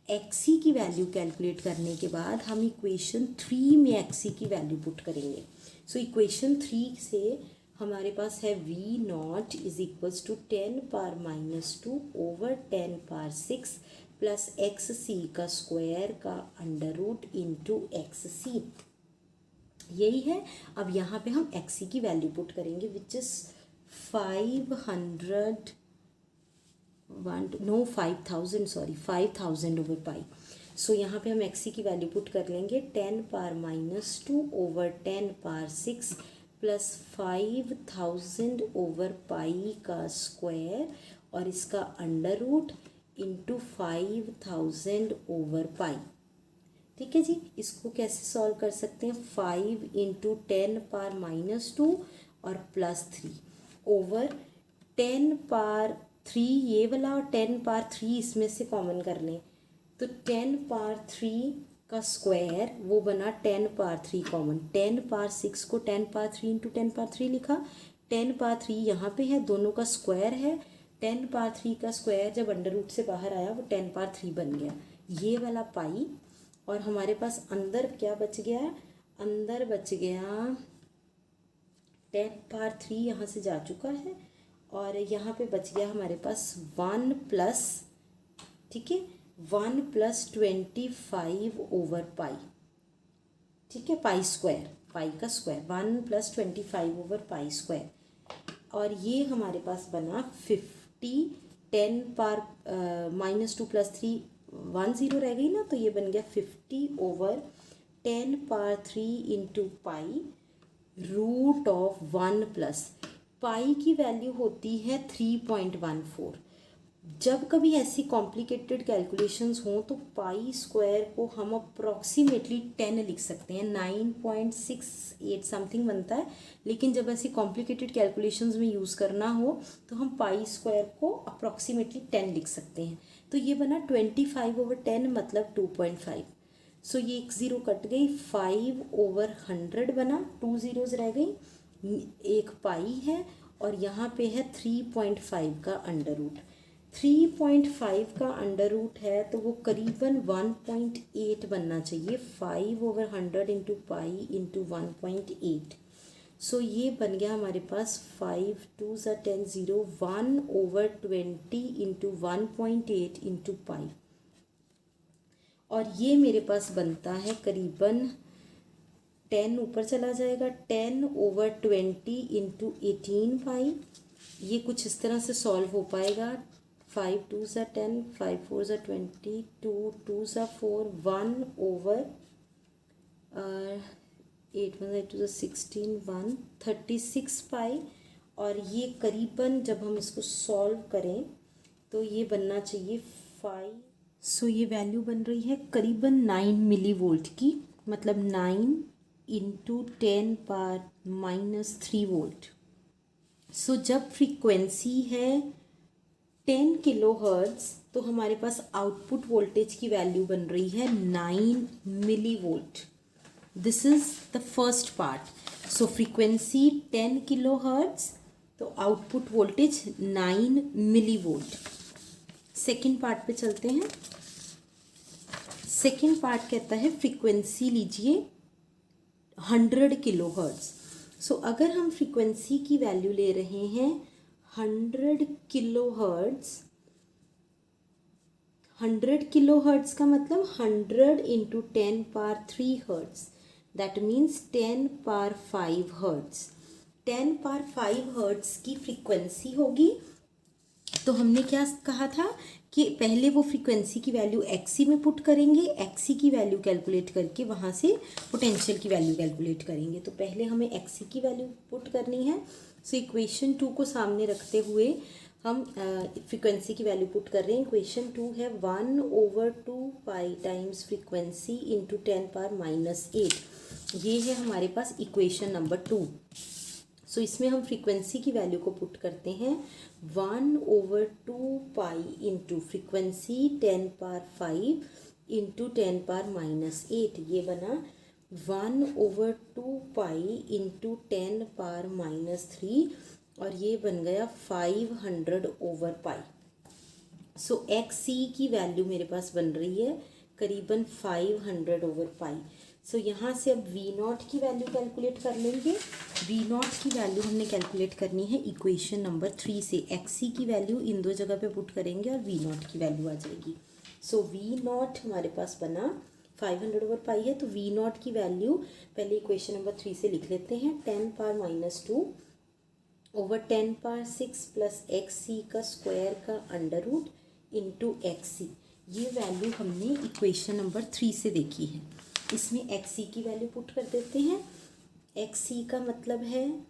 Speaker 1: एक्सी की वैल्यू कैलकुलेट करने के बाद हम इक्वेशन 3 में एक्सी की वैल्यू पुट करेंगे। सो इक्वेशन 3 से हमारे पास है V0 is equals to 10⁻⁻2 over 10⁻⁶ plus X C का स्क्वायर का under root into X C, यही है। अब यहाँ पे हम एक्स सी की वैल्यू पुट करेंगे विच इज़ 5000/π। सो यहाँ पे हम एक्स सी की वैल्यू पुट कर लेंगे 10⁻⁻2 ओवर 10⁻⁶ प्लस 5000/π का स्क्वायर और इसका अंडर रूट इंटू 5000/π। ठीक है जी, इसको कैसे सॉल्व कर सकते हैं? 5 इंटू 10⁻⁻2 और प्लस 3 ओवर 10⁻3 ये वाला और 10⁻3 इसमें से कॉमन कर लें तो 10⁻3 का स्क्वायर वो बना 10⁻3 कॉमन। 10⁻6 को 10⁻3 इंटू 10⁻3 लिखा। 10⁻3 यहाँ पे है, दोनों का स्क्वायर है। 10⁻3 का स्क्वायर जब अंडर रूट से बाहर आया वो 10⁻3 बन गया, ये वाला पाई। और हमारे पास अंदर क्या बच गया? अंदर बच गया 10⁻3 यहाँ से जा चुका है और यहाँ पे बच गया हमारे पास 1 प्लस, ठीक है, 1 + 25/π, ठीक है, पाई स्क्वायर, पाई का स्क्वायर 1 + 25/π²। और ये हमारे पास बना 50। 10⁻⁻2 + 3 1 0 रह गई ना, तो ये बन गया 50/10⁻3 into pi root of 1 plus pi की वैल्यू होती है 3.14। जब कभी ऐसी कॉम्प्लिकेटेड कैलकुलेशंस हों तो पाई स्क्वायर को हम अप्रॉक्सीमेटली 10 लिख सकते हैं, 9.68 समथिंग बनता है। लेकिन जब ऐसी कॉम्प्लिकेटेड कैलकुलेशंस में यूज़ करना हो तो हम पाई स्क्वायर को अप्रॉक्सीमेटली 10 लिख सकते हैं। तो ये बना 25/10 मतलब 2.5। सो ये एक ज़ीरो कट गई, 5/100 बना, 2 ज़ीरोज़ रह गई, एक पाई है और यहाँ पे है 3.5 का अंडर रूट। 3.5 का अंडर रूट है तो वो करीबन 1.8 बनना चाहिए। 5/100 इंटू पाई इंटू 1.8। सो ये बन गया हमारे पास 5 2 ज़ा 10 0 1/20 इंटू 1.8 इंटू पाई। और ये मेरे पास बनता है करीबन 10 ऊपर चला जाएगा, 10/20 इंटू 18 पाई। ये कुछ इस तरह से सॉल्व हो पाएगा। 5 2 ज़ा 10, 5 4 ज़ा 20, 2 2 ज़ा 4, 1/8 1 2 ज़ा 16, 136 पाई। और ये करीबन जब हम इसको सॉल्व करें तो ये बनना चाहिए 5। सो ये वैल्यू बन रही है करीबन 9 मिलीवोल्ट की, मतलब 9 इंटू 10⁻³ वोल्ट। सो जब फ्रीक्वेंसी है 10 किलोहर्ट्ज़ तो हमारे पास आउटपुट वोल्टेज की वैल्यू बन रही है 9 millivolt. This is the first part. So frequency 10 kilohertz तो output voltage 9 millivolt. Second part पे चलते हैं। सेकेंड पार्ट कहता है फ्रीक्वेंसी लीजिए 100 किलोहर्ट्ज़। सो अगर हम फ्रीक्वेंसी की वैल्यू ले रहे हैं 100 किलोहर्ट्ज़, 100 किलोहर्ट्ज़ का मतलब 100 into 10⁻³ hertz, that means 10⁻5 hertz. 10⁻5 hertz की फ्रीक्वेंसी होगी तो हमने क्या कहा था कि पहले वो फ्रीक्वेंसी की वैल्यू एक्सी में पुट करेंगे, एक्सी की वैल्यू कैलकुलेट करके वहाँ से पोटेंशियल की वैल्यू कैलकुलेट करेंगे। तो पहले हमें एक्सी की वैल्यू पुट करनी है। सो इक्वेशन 2 को सामने रखते हुए हम फ्रीक्वेंसी की वैल्यू पुट कर रहे हैं। इक्वेशन 2 है 1/2 पाई टाइम्स फ्रीक्वेंसी इंटू 10⁻⁸। ये है हमारे पास इक्वेशन नंबर 2। सो इसमें हम फ्रीक्वेंसी की वैल्यू को पुट करते हैं 1/2 पाई इंटू फ्रीक्वेंसी 10⁻⁵ इंटू 10⁻⁸। ये बना 1/2 पाई इंटू 10⁻³ और ये बन गया 500/पाई। सो एक्स सी की वैल्यू मेरे पास बन रही है करीबन 500/पाई। सो यहाँ से अब वी नॉट की वैल्यू कैलकुलेट कर लेंगे। वी नॉट की वैल्यू हमने कैलकुलेट करनी है इक्वेशन नंबर 3 से। एक्स सी की वैल्यू इन दो जगह पे पुट करेंगे और वी नॉट की वैल्यू आ जाएगी। सो वी नॉट हमारे पास बना 500/पाई है। तो वी नॉट की वैल्यू पहले इक्वेशन नंबर 3 से लिख लेते हैं 10⁻⁻² ओवर 10⁻⁶ प्लस एक्स सी का स्क्वायर का अंडर रूट इंटू एक्स सी। ये वैल्यू हमने इक्वेशन नंबर 3 से देखी है। इसमें एक्स सी की वैल्यू पुट कर देते हैं। एक्स सी का मतलब है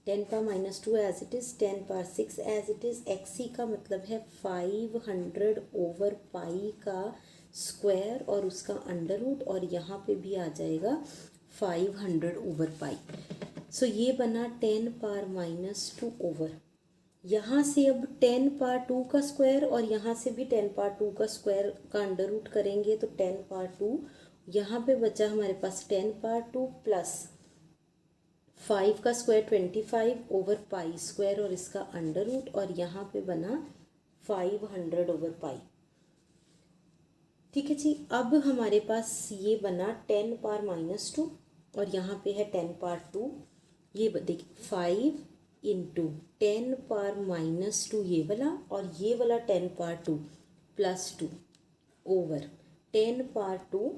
Speaker 1: 10⁻⁻² as it is, 10⁻⁶ as it is. X C का मतलब है 500/पाई का स्क्वायर और उसका अंडर रूट, और यहाँ पे भी आ जाएगा 500/पाई। सो ये बना 10⁻⁻² ओवर, यहाँ से अब 10⁻² का स्क्वायर और यहाँ से भी 10⁻² का स्क्वायर का अंडर रूट करेंगे तो 10⁻²। यहाँ पे बचा हमारे पास 10⁻² प्लस 5 का स्क्वायर 25/पाई स्क्वायर और इसका अंडर रूट, और यहाँ पे बना 500/पाई। ठीक है जी। अब हमारे पास ये बना 10⁻⁻² और यहाँ पे है 10⁻²। ये देखिए 5 इंटू 10⁻⁻² ये वाला, और ये वाला 10⁻² plus 2 over 10⁻²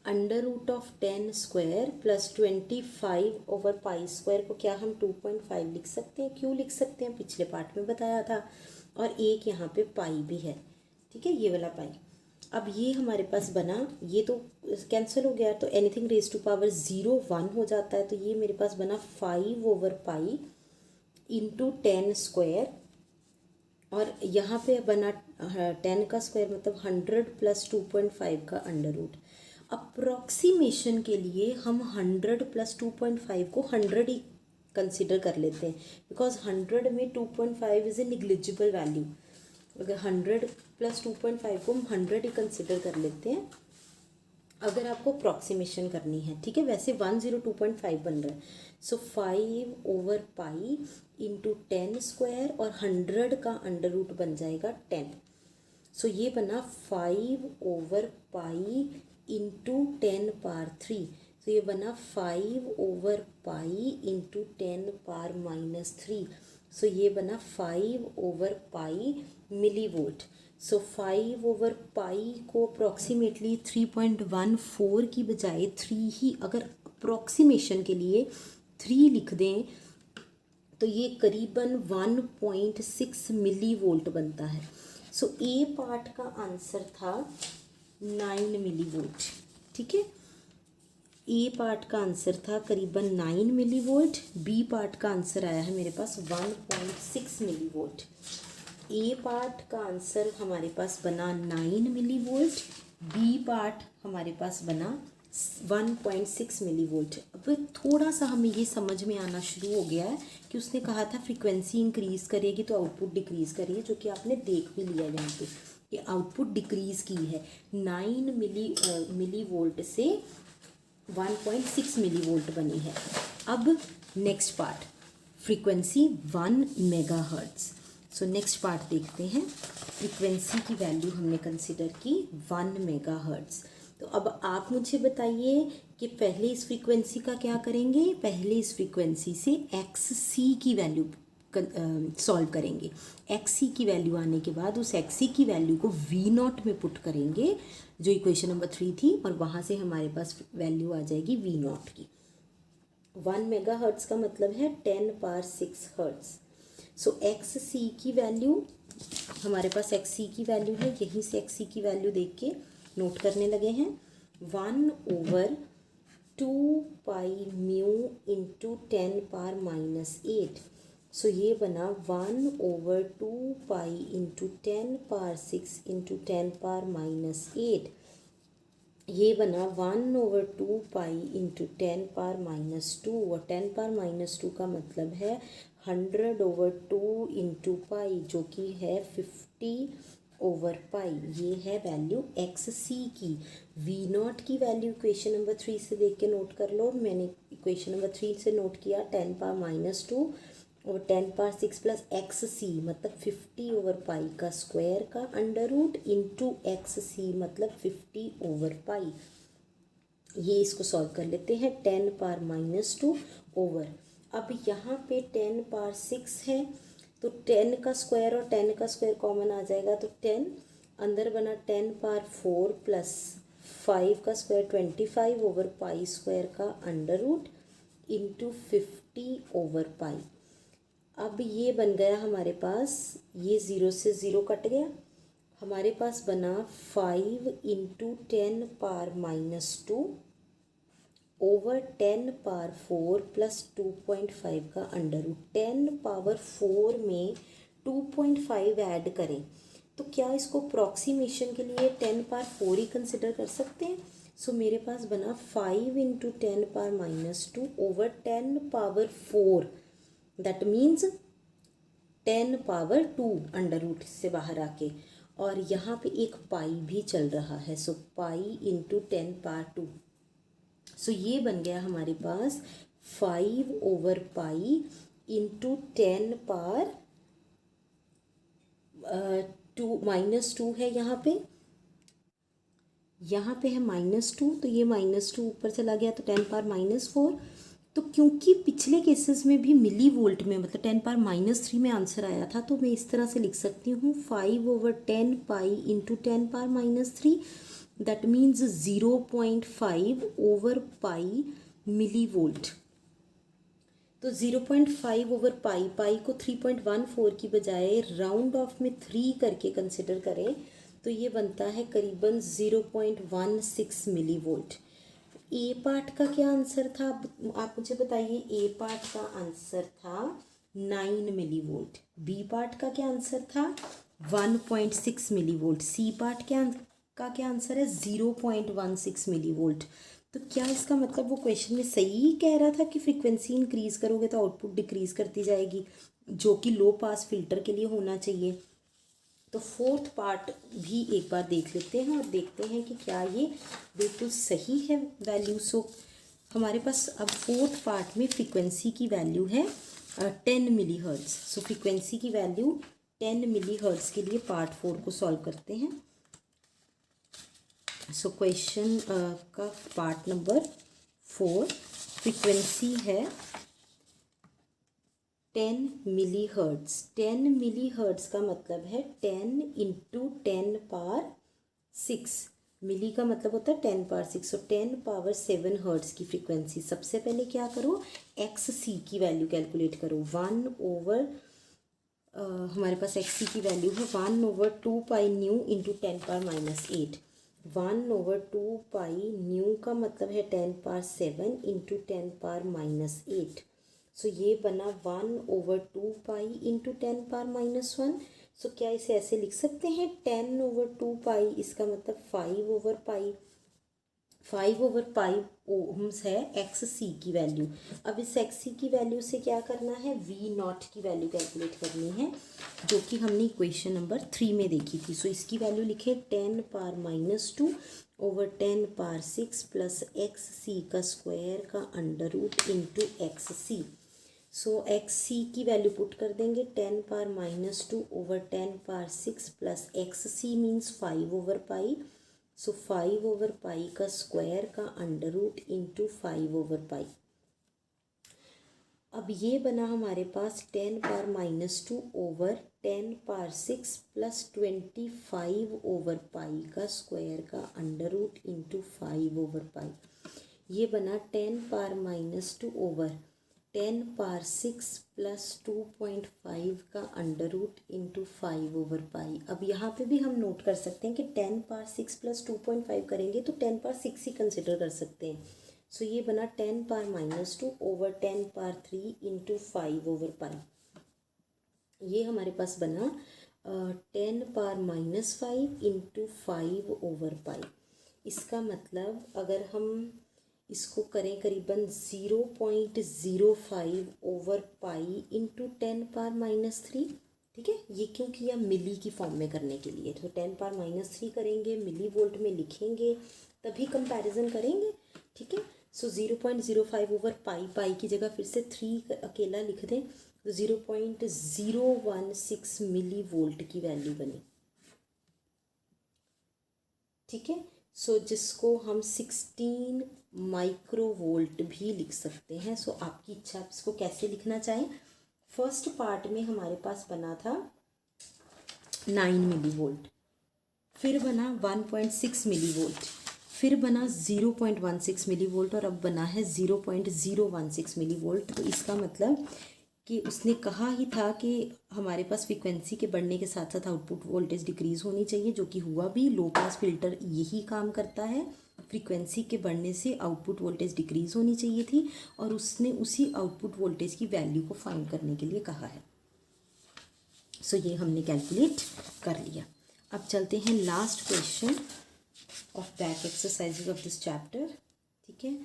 Speaker 1: under root of 10 square plus 25/पाई स्क्वायर को क्या हम 2.5 लिख सकते हैं? क्यों लिख सकते हैं? पिछले पार्ट में बताया था। और एक यहाँ पे पाई भी है, ठीक है, ये वाला पाई। अब ये हमारे पास बना, ये तो कैंसिल हो गया तो एनीथिंग रेज टू पावर 0 1 हो जाता है। तो ये मेरे पास बना 5/पाई इंटू 10 स्क्वायर, और यहाँ पे बना 10 का स्क्वायर मतलब 100 प्लस 2.5 का अंडर रूट। अप्रॉक्सीमेशन के लिए हम 100 प्लस 2.5 को 100 ही कंसिडर कर लेते हैं, बिकॉज 100 में 2.5 इज़ ए निग्लिजिबल वैल्यू। अगर 100 प्लस 2.5 को हम 100 ही कंसिडर कर लेते हैं अगर आपको अप्रॉक्सीमेशन करनी है, ठीक है। वैसे 102.5 बन रहा है। सो 5/पाई इंटू 10 स्क्वायर और 100 का अंडर रूट बन जाएगा 10। सो ये बना 5/पाई इंटू 10⁻³ तो ये बना 5/पाई इंटू 10⁻⁻³ सो ये बना 5/पाई मिली वोल्ट। सो 5/पाई को अप्रॉक्सीमेटली 3.14 की बजाय 3 ही, अगर अप्रॉक्सीमेशन के लिए 3 लिख दें तो ये करीबन 1.6 मिली वोल्ट बनता है। सो ए पार्ट का आंसर था 9 मिली वोल्ट, ठीक है। ए पार्ट का आंसर था करीबन 9 मिली वोल्ट। बी पार्ट का आंसर आया है मेरे पास 1.6 मिली वोल्ट। ए पार्ट का आंसर हमारे पास बना 9 मिली वोल्ट, बी पार्ट हमारे पास बना 1.6 मिली वोल्ट। अब थोड़ा सा हमें ये समझ में आना शुरू हो गया है कि उसने कहा था फ्रीक्वेंसी इंक्रीज़ करेगी तो आउटपुट डिक्रीज़ करेगी, जो कि आपने देख भी लिया यहाँ पे कि आउटपुट डिक्रीज़ की है 9 मिली वोल्ट से 1.6 मिली वोल्ट बनी है। अब next part frequency 1 megahertz. So next part देखते हैं। फ्रीक्वेंसी की वैल्यू हमने कंसिडर की 1 मेगाहर्ट्ज़। तो अब आप मुझे बताइए कि पहले इस फ्रीक्वेंसी का क्या करेंगे। पहले इस फ्रीक्वेंसी से एक्स सी की वैल्यू सॉल्व करेंगे। एक्स सी की वैल्यू आने के बाद उस एक्स सी की वैल्यू को वी नॉट में पुट करेंगे, जो इक्वेशन नंबर 3 थी, और वहाँ से हमारे पास वैल्यू आ जाएगी वी नॉट की। 1 मेगाहर्ट्ज़ का मतलब है 10⁻⁶ हर्ट्ज़। सो एक्स सी की वैल्यू, हमारे पास एक्स सी की वैल्यू है, यहीं से एक्स सी की वैल्यू देख के नोट करने लगे हैं। 1/2 पाई म्यू इंटू 10⁻⁸। सो ये बना 1/2 पाई इंटू 10⁻6 इंटू 10⁻⁸। ये बना 1/2 पाई इंटू 10⁻2, और 10⁻2 का मतलब है 100/2 इंटू पाई, जो कि है 50/पाई। ये है वैल्यू एक्स सी की। वी नॉट की वैल्यू इक्वेशन नंबर 3 से देख के नोट कर लो। मैंने इक्वेशन नंबर 3 से नोट किया 10⁻2 और 10⁻6 प्लस एक्स सी मतलब 50/पाई का स्क्वायर का अंडर रूट इंटू एक्स सी मतलब 50/पाई। ये इसको सॉल्व कर लेते हैं। 10⁻2 ओवर, अब यहाँ पे 10⁻6 है तो 10 का स्क्वायर और 10 का स्क्वायर कॉमन आ जाएगा, तो 10 अंदर बना 10⁻4 प्लस 5 का स्क्वायर 25/पाई स्क्वायर का अंडर रूट इंटू 50/पाई। अब ये बन गया हमारे पास, ये 0 से 0 कट गया, हमारे पास बना 5 इंटू 10⁻2 ओवर 10⁻4 प्लस 2.5 का अंडर रूट। 10⁻4 में 2.5 ऐड करें तो क्या इसको अप्रॉक्सीमेशन के लिए 10⁻4 ही कंसिडर कर सकते हैं। सो मेरे पास बना 5 into 10⁻2 over 10⁻4, that means 10⁻2 under root से बाहर आके, और यहाँ पे एक पाई भी चल रहा है, सो पाई इंटू 10⁻2। सो ये बन गया हमारे पास 5/पाई इंटू 10⁻2 -2 है यहाँ पे है -2, तो ये -2 ऊपर चला गया तो 10⁻4। तो क्योंकि पिछले केसेस में भी मिली वोल्ट में मतलब 10⁻3 में आंसर आया था, तो मैं इस तरह से लिख सकती हूँ 5/10 पाई इंटू 10⁻3, दैट मीन्स 0.5/पाई मिली वोल्ट। तो 0.5/पाई, पाई को 3.14 की बजाय राउंड ऑफ में 3 करके कंसिडर करें तो ये बनता है करीबन 0.16 मिली वोल्ट। ए पार्ट का क्या आंसर था आप मुझे बताइए। ए पार्ट का आंसर था 9 मिली वोल्ट। बी पार्ट का क्या आंसर था 1.6 मिली वोल्ट। सी पार्ट का क्या आंसर है 0.16 मिली वोल्ट। तो क्या इसका मतलब वो क्वेश्चन में सही कह रहा था कि फ्रीक्वेंसी इंक्रीज करोगे तो आउटपुट डिक्रीज करती जाएगी, जो कि लो पास फिल्टर के लिए होना चाहिए। तो फोर्थ पार्ट भी एक बार देख लेते हैं और देखते हैं कि क्या ये बिल्कुल सही है वैल्यू। सो हमारे पास अब फोर्थ पार्ट में फ्रीक्वेंसी की वैल्यू है 10 मिली हर्ट्ज। सो फ्रीक्वेंसी की वैल्यू 10 मिली हर्ट्ज के लिए पार्ट 4 को सॉल्व करते हैं। सो क्वेश्चन का पार्ट नंबर 4, फ्रीक्वेंसी है 10 मिली हर्ट्ज। 10 मिली हर्ट्ज का मतलब है 10 इंटू 10⁻6। मिली का मतलब होता है 10⁻6, सो 10⁻7 हर्ट्ज की फ्रीक्वेंसी। सबसे पहले क्या करो, एक्स सी की वैल्यू कैलकुलेट करो। हमारे पास एक्स सी की वैल्यू है 1/2 pi nu into 10⁻8। 1/2 pi nu का मतलब है 10⁻7 इंटू 10⁻8। सो ये बना 1/2 पाई इंटू 10⁻1। सो क्या इसे ऐसे लिख सकते हैं 10/2 पाई, इसका मतलब 5/पाई ओम्स है एक्स सी की वैल्यू। अब इस एक्स सी की वैल्यू से क्या करना है, वी नॉट की वैल्यू कैलकुलेट करनी है, जो कि हमने इक्वेशन नंबर 3 में देखी थी। सो इसकी वैल्यू लिखे 10⁻2 ओवर 10⁻6 प्लस एक्स सी का स्क्वायर का under root into X C. So X C की वैल्यू पुट कर देंगे 10⁻2 over 10⁻6 plus X C means 5/पाई। सो 5/पाई का स्क्वायर का अंडर रूट इंटू 5/पाई। अब ये बना हमारे पास 10⁻2 ओवर 10⁻6 प्लस 25/पाई का स्क्वायर का अंडर रूट इंटू 5/पाई। ये बना 10⁻2 ओवर 10 पावर 6 प्लस 2.5 का अंडर रूट इंटू 5/पाई। अब यहाँ पे भी हम नोट कर सकते हैं कि 10 पावर 6 प्लस 2.5 करेंगे तो 10 पावर 6 ही कंसिडर कर सकते हैं। सो ये बना 10 पावर -2 ओवर 10 पावर 3 इंटू 5/पाई। ये हमारे पास बना 10 पावर -5 इंटू 5/पाई। इसका मतलब अगर हम इसको करें करीबन 0.05/पाई इंटू 10 पावर -3, ठीक है। ये क्यों किया? मिली की फॉर्म में करने के लिए। तो 10 पावर -3 करेंगे, मिली वोल्ट में लिखेंगे, तभी कंपैरिजन करेंगे, ठीक है। सो 0.05/पाई, पाई की जगह फिर से 3 अकेला लिख दें तो 0.016 मिली वोल्ट की वैल्यू बनी, ठीक है। सो जिसको हम 16 माइक्रोवोल्ट भी लिख सकते हैं। सो आपकी इच्छा, आप इसको कैसे लिखना चाहें। फर्स्ट पार्ट में हमारे पास बना था 9 मिली वोल्ट, फिर बना 1.6 मिली वोल्ट, फिर बना 0.16 मिली वोल्ट और अब बना है 0.016 मिली वोल्ट। तो इसका मतलब कि उसने कहा ही था कि हमारे पास फ्रीक्वेंसी के बढ़ने के साथ साथ आउटपुट वोल्टेज डिक्रीज़ होनी चाहिए, जो कि हुआ भी। लो पास फिल्टर यही काम करता है, फ्रीक्वेंसी के बढ़ने से आउटपुट वोल्टेज डिक्रीज़ होनी चाहिए थी और उसने उसी आउटपुट वोल्टेज की वैल्यू को फाइंड करने के लिए कहा है। सो ये हमने कैलकुलेट कर लिया। अब चलते हैं last question of back exercises of this chapter, ठीक है।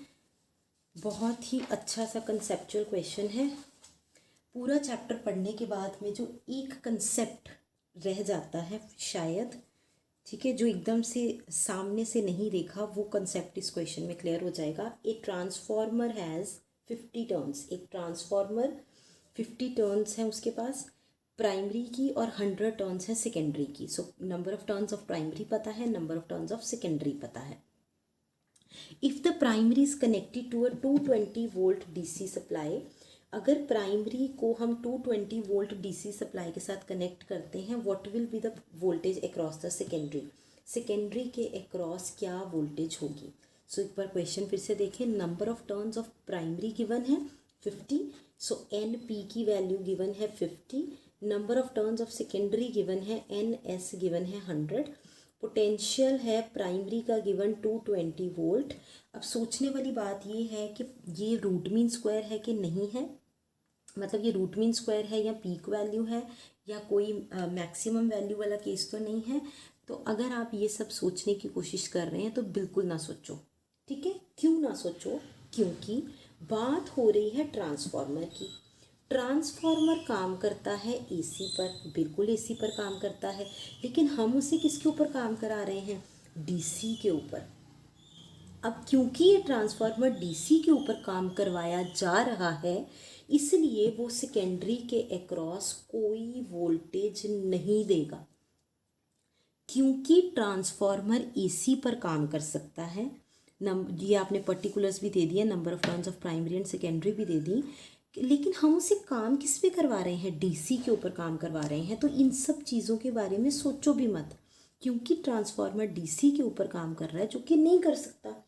Speaker 1: बहुत ही अच्छा सा कंसेप्चुअल क्वेश्चन है। पूरा चैप्टर पढ़ने के बाद में जो एक कंसेप्ट रह जाता है शायद, ठीक है, जो एकदम से सामने से नहीं देखा, वो कंसेप्ट इस क्वेश्चन में क्लियर हो जाएगा। ए ट्रांसफॉर्मर हैज़ 50 टर्न्स। एक ट्रांसफॉर्मर 50 टर्न्स हैं उसके पास, प्राइमरी की, और 100 टर्न्स हैं सेकेंडरी की। So number of turns of primary पता है, number of turns of secondary पता है। If the primary is connected to a 220 volt DC supply, अगर प्राइमरी को हम 220 वोल्ट डीसी सप्लाई के साथ कनेक्ट करते हैं, what will be the voltage across the secondary. Secondary के अक्रॉस क्या वोल्टेज होगी। सो एक बार क्वेश्चन फिर से देखें। Number of turns of primary given है 50, सो एन पी की वैल्यू गिवन है 50। Number of turns of secondary given है एन एस गिवन है 100। पोटेंशियल है प्राइमरी का गिवन 220 वोल्ट। अब सोचने वाली बात ये है कि ये रूट मीन स्क्वायर है कि नहीं है, मतलब ये रूट मीन स्क्वायर है या पीक वैल्यू है या कोई मैक्सिमम वैल्यू वाला केस तो नहीं है। तो अगर आप ये सब सोचने की कोशिश कर रहे हैं तो बिल्कुल ना सोचो, ठीक है। क्यों ना सोचो? क्योंकि बात हो रही है ट्रांसफार्मर की। ट्रांसफार्मर काम करता है एसी पर, बिल्कुल एसी पर काम करता है, लेकिन हम उसे किसके ऊपर काम करा रहे हैं? डीसी के ऊपर। अब क्योंकि ये ट्रांसफार्मर डीसी के ऊपर काम करवाया जा रहा है, इसलिए वो सेकेंडरी के अक्रॉस कोई वोल्टेज नहीं देगा। क्योंकि ट्रांसफार्मर एसी पर काम कर सकता है, ये आपने पर्टिकुलर्स भी दे दिए, number of turns of primary and secondary भी दे दी, लेकिन हम उसे काम किस पे करवा रहे हैं? डीसी के ऊपर काम करवा रहे हैं। तो इन सब चीज़ों के बारे में सोचो भी मत, क्योंकि ट्रांसफार्मर डीसी के ऊपर काम कर रहा है, जो कि नहीं कर सकता।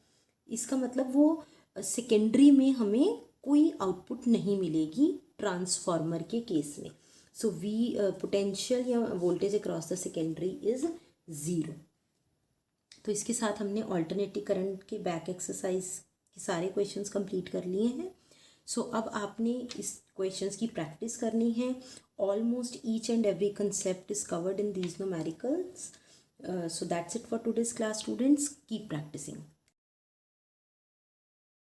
Speaker 1: इसका मतलब वो सेकेंडरी में हमें कोई आउटपुट नहीं मिलेगी ट्रांसफार्मर के केस में। सो वी पोटेंशियल या voltage across the secondary is 0। तो इसके साथ हमने अल्टरनेटिव करंट के बैक एक्सरसाइज के सारे क्वेश्चंस कंप्लीट कर लिए हैं। सो अब आपने इस क्वेश्चंस की प्रैक्टिस करनी है। Almost each and every concept is covered in these numericals. So that's it for today's class, students. Keep practicing.